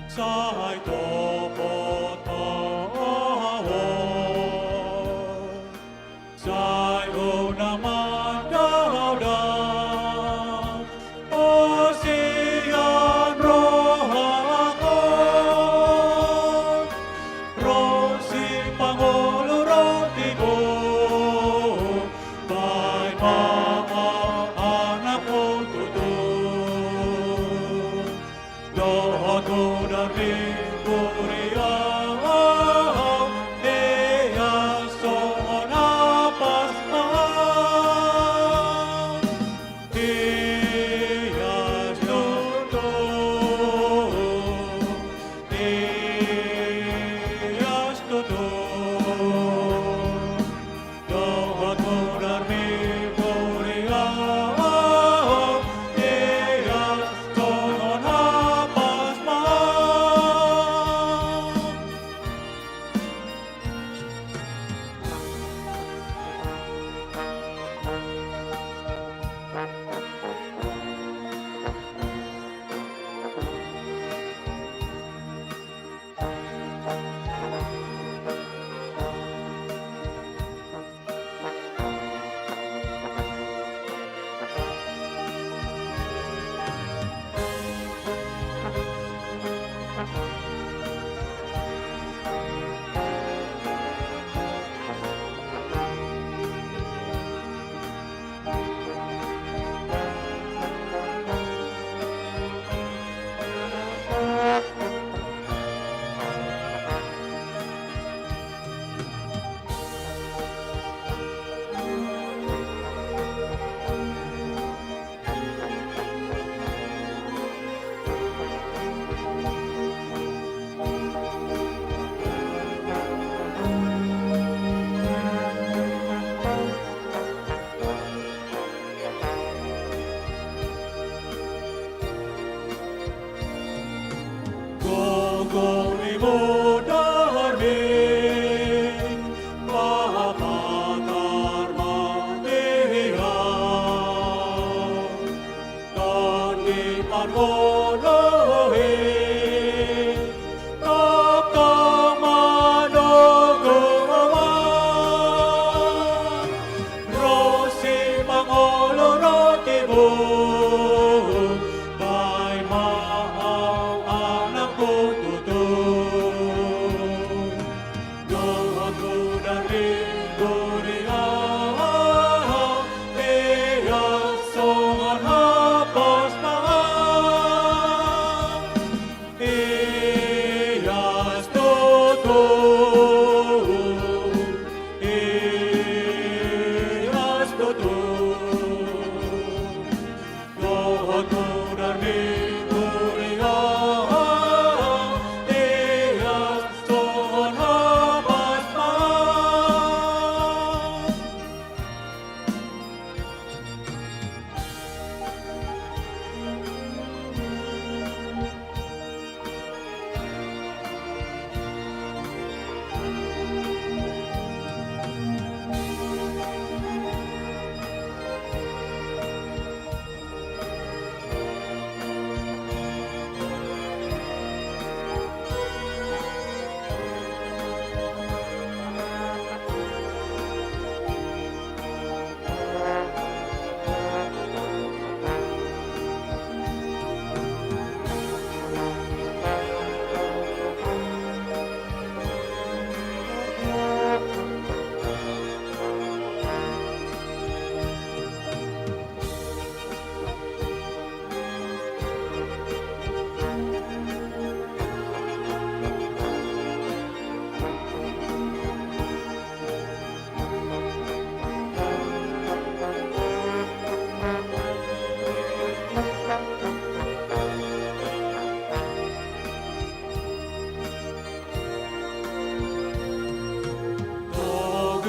sa ito potawon, sa'yo naman daw o siyan rohakon, ro si Pangulo rotigo, by anak ko tutun, doho dari kuriang dia sona pasang, dia tutun, dia tutun, doho dari kuriang dia sona pasang. Gogori darmin, papatar mandihan, kandi pargolohin, kakamadogawan, rosi Pangulo rotibo, by anak ko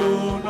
Tudo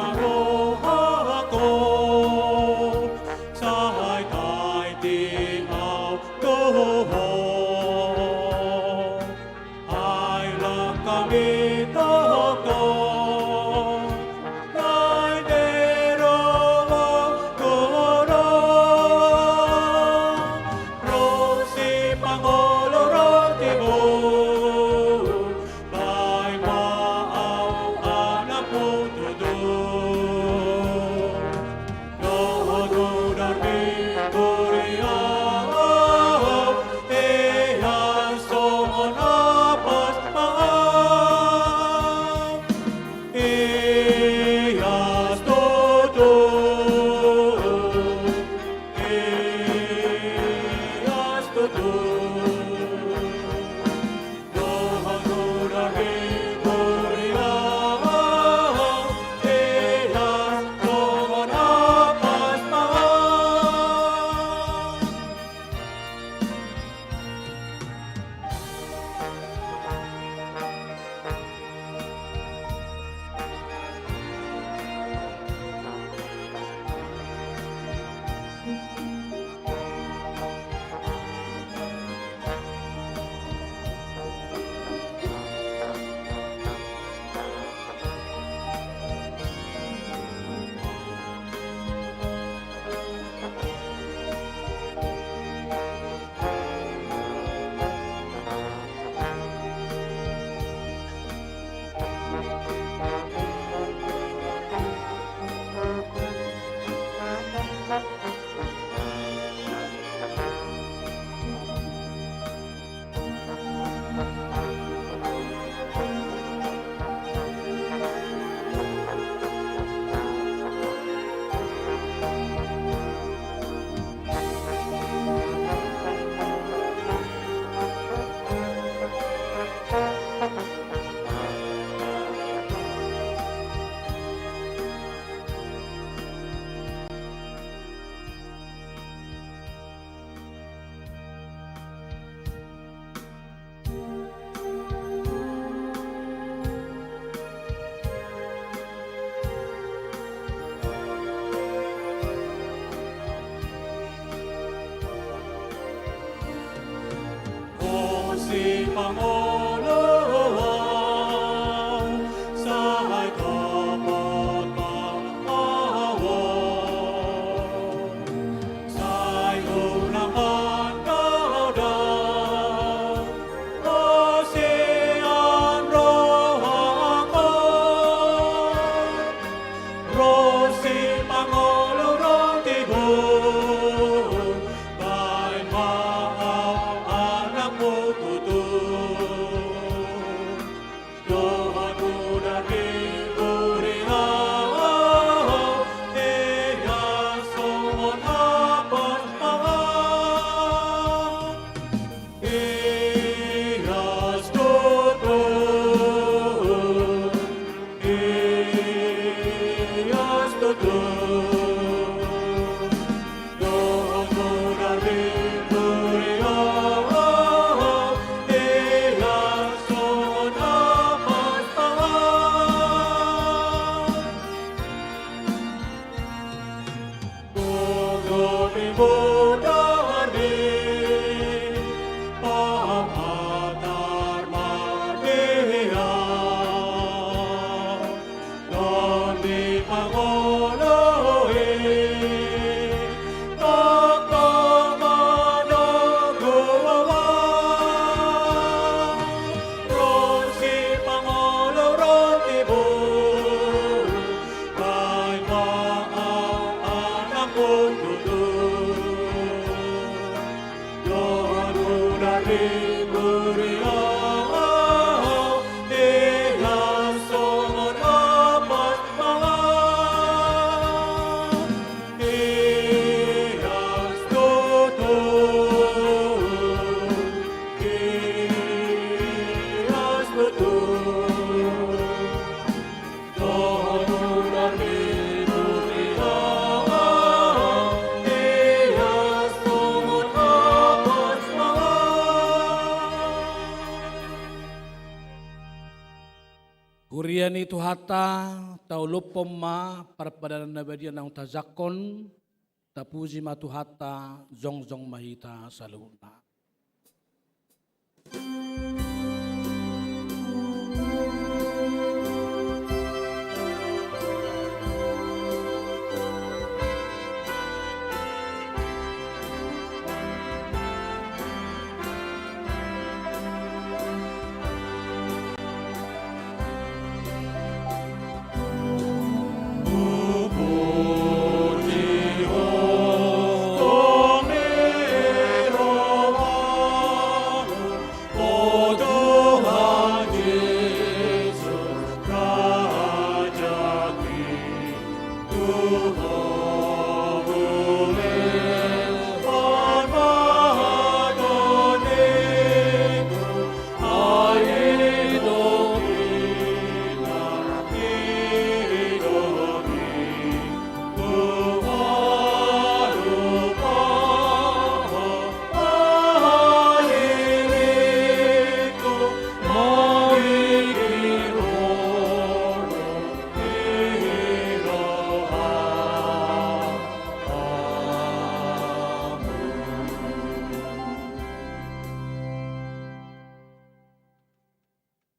Hurian itu hata taulupom ma parpadanan nabadian ng tazakon tapuji matu hata zong mahita saluna.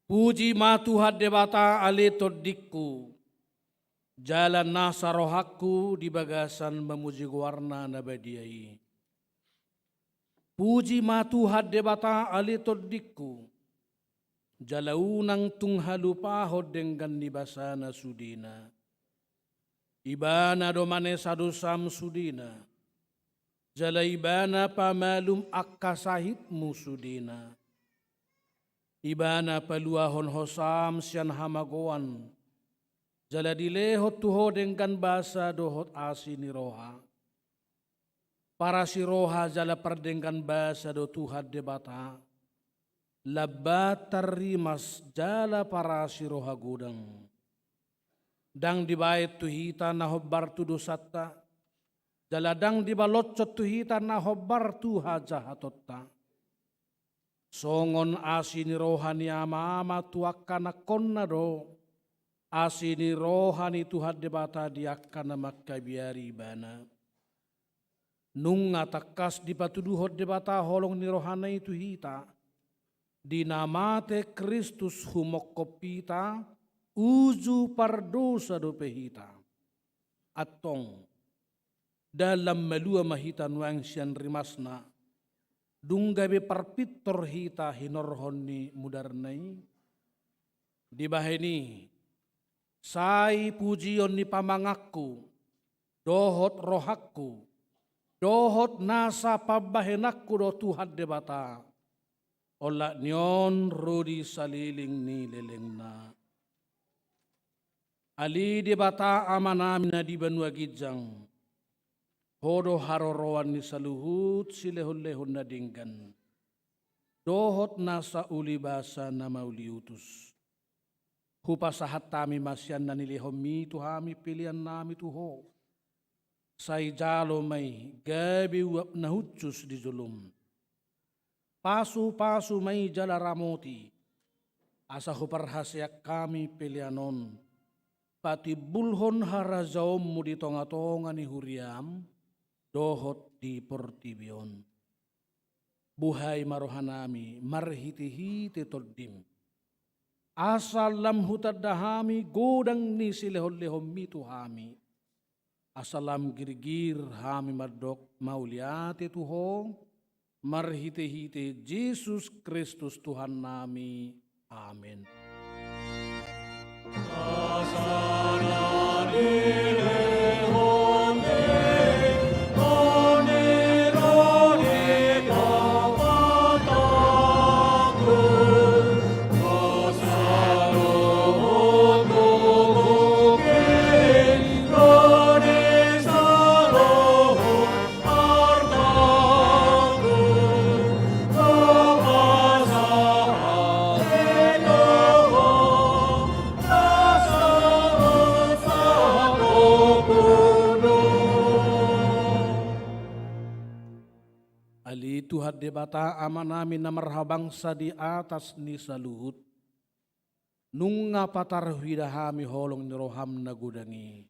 Puji matuhat debata ale todikku, jalan nasa rohaku di bagasan memuji warna nabadiai. Puji matuhat debata ale todikku, jalaunang tunghalupahod dengan nibasana sudina. Ibana domane sadusam sudina, jala ibana pamalum akkasahitmu sudina. Ibana paluahon hosam sian hamagoan, jala dilehot tuho dengan basa dohot asini roha. Para si roha jala perdengkan basa do Tuhan debata, labat tarimas jala para si roha gudang. Dang dibait tuhita na hobbar tu dosata, jala dang dibalotcot tuhita na hobbar tu hajahatotta. Songon asini rohani ama tuakana konna do, asini rohani Tuhan debata diakana makabiari bana. Nunga takas dipatuduhot debata holong ni rohana itu hita, dinamate Kristus humokopita, uju pardosa do pehita. Atong, dalam melua mahita nuang sian rimasna, dunggabe parpitor hita hinorhoni mudarnai. Di baheni, sai pujion ni pamangakku, dohot rohakku, dohot nasa pabahenakku do Tuhan debata. Ola nyon rodi saliling ni lelengna. Ali debata amanamina di banua gijang. Hodo haroroan ni saluhut silehon-lehon na dinggan. Dohot nasa ulibasa na mauliutus. Hupasahat tami masyan na nilihomi tuhami pilihan nami tuho. Say jalo may gabi wap na hutsus di zulum. Pasu-pasu may jala ramoti. Asa huparhasyak kami pilihanon. Pati bulhon harazaom mo di tonga-tonga ni huriam. Dohot di portibion. Buhay marohanami, marhiti-hiti toddim. Asalam hutadahami, godang ni silehon-lehon mituhami. Asalam girgir hami madok mauliati tuho, marhiti-hiti Jesus Kristus Tuhan nami. Amin. Tuhan debata ama namin na marhabangsa di atas ni saluhut. nunga patarhuida hami holong ni roham na gudangi.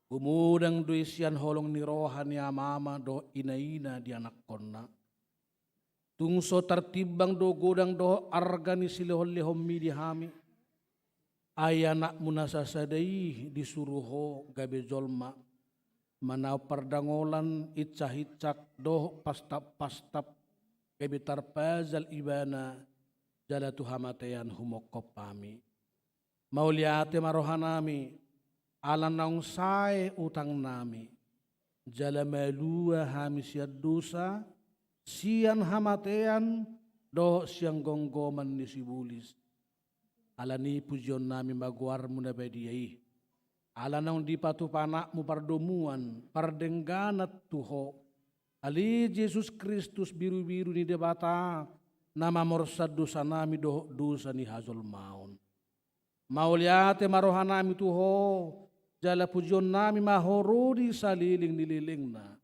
Gumudang duisian holong ni rohan ya mama do ina-ina di anak konna. Tungso tertibang do gudang do argani silihol-lihom mi di hami. Ay anak munasa sadai disuruho gabe jolma. Manau perdangolan itcah-itcak do pastap-pastap gabe tarpazal ibana jala tuhamatean humokop pami. Mauliate marohanami ala naung sae utang nami. Jala malua hami siad dosa sian hamatean do siang gonggoman ni sibulis. Ala ni pujion nami maguar muna badiai. Ala naung di patu panakmu pardomuan pardengganat tuho. Ali Yesus Kristus biru-biru ni debata nama morsad dosa nami dosa ni hazol maun. Mauliate marohanami tuho jala pujion nami mahorodi saliling nililing na.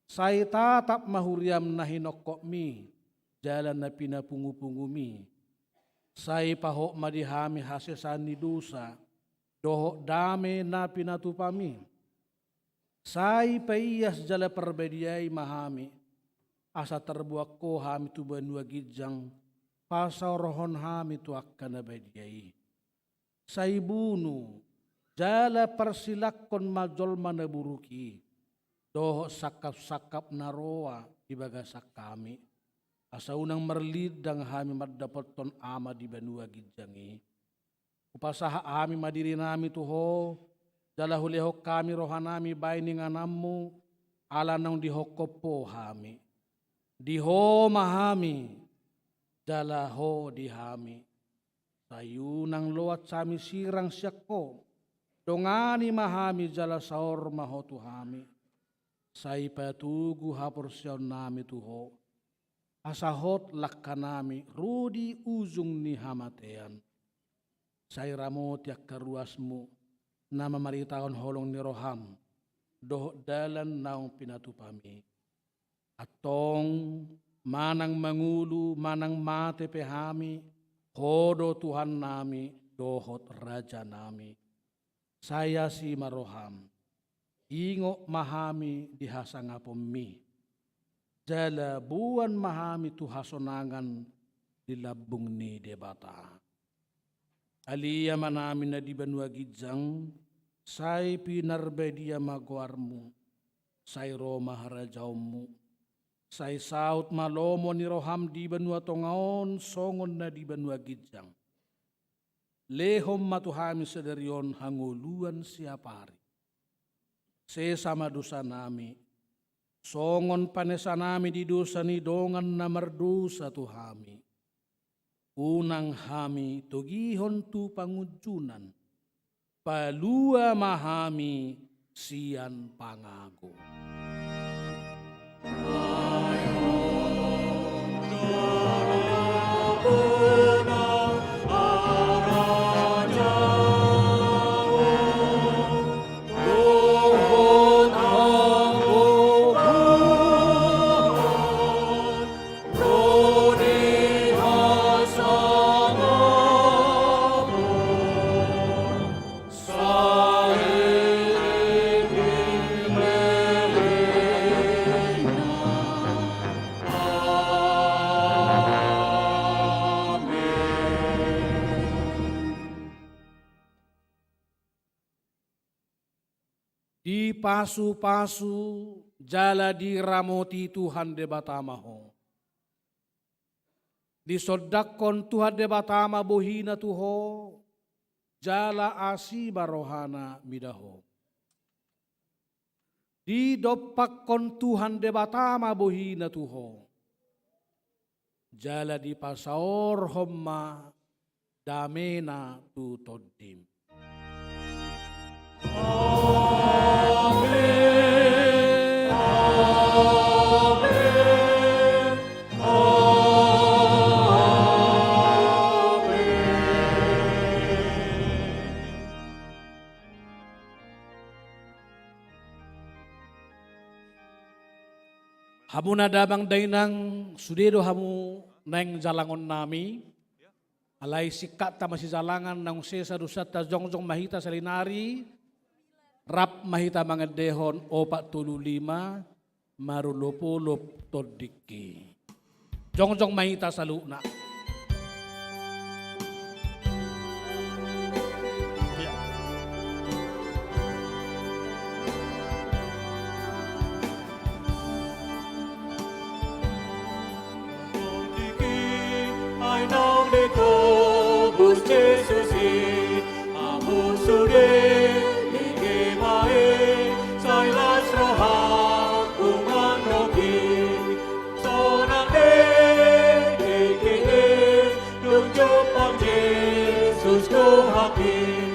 Saya tatap mahuriam na hinokok mi jala na pinapungu-pungu mi. Saya pahok madihami hasesan ni dosa doho dame na pinatupami. Sai paiyas jala perbediai mahami. Asa terbuak ko hami tu banua gijang. Pasau rohon hami tu akan abadiai. Sai bunu. Jala persilakon majol mana buruki. Doho sakap-sakap naroa di bagasak kami. Asa unang merlidang hami madapat ton ama di banua gijangi. Upasaha ami madiri nami tuho. Jala huleho kami rohanami bayi ninganamu. Ala nang dihokopo hami. Diho mahami. Jala ho dihami. Sayunang loat sami sirang syakko. Dongani mahami jala saor maho tuhami. Say patugu hapursion nami tuho. Asahot lakkanami rudi ujung ni hamatean. Say ramot yak karuasmu. Nama maritaon holong ni roham. Doh dalan naung pinatupami. Atong manang mangulu manang mate pehami. Hodo Tuhan nami dohot raja nami. Saya si maroham. Ingo mahami dihasangapom mi. Jala buan mahami tu hasonangan di labung ni debata. Alia manami na di banua gijang, say pinarbedia maguarmu, say roma harajaumu, say saut malomo ni roham di banua tongaon, songon na di banua gijang. Lehom matuhami sederion hanguluan siapari. Sesama dosa nami, songon panesa nami di dosa ni dongan na merdosa tuhami. Unang hami togihon tu pangujunan, palua mahami sian pangago. Di pasu-pasu jala diramoti Tuhan debatamaho. Disodakon Tuhan debatama bohina tuho. Jala asi barohana midaho. Didopakon Tuhan debatama bohina tuho. Jala di pasaor homma damena tu todim. Hamu nadabang dainang sudedo hamu neng jalangon nami. Alay sikat ta masisalangan ng sesa dusata jongjong mahita salinari, rap mahita mga dehon 45 marulupulup todiki. Jongjong mahita sa luna. Ai nang de ko bus Jesus amu sude ike mae sai las roha kuman roki sonang de ike dung jumpa Jesus ko haki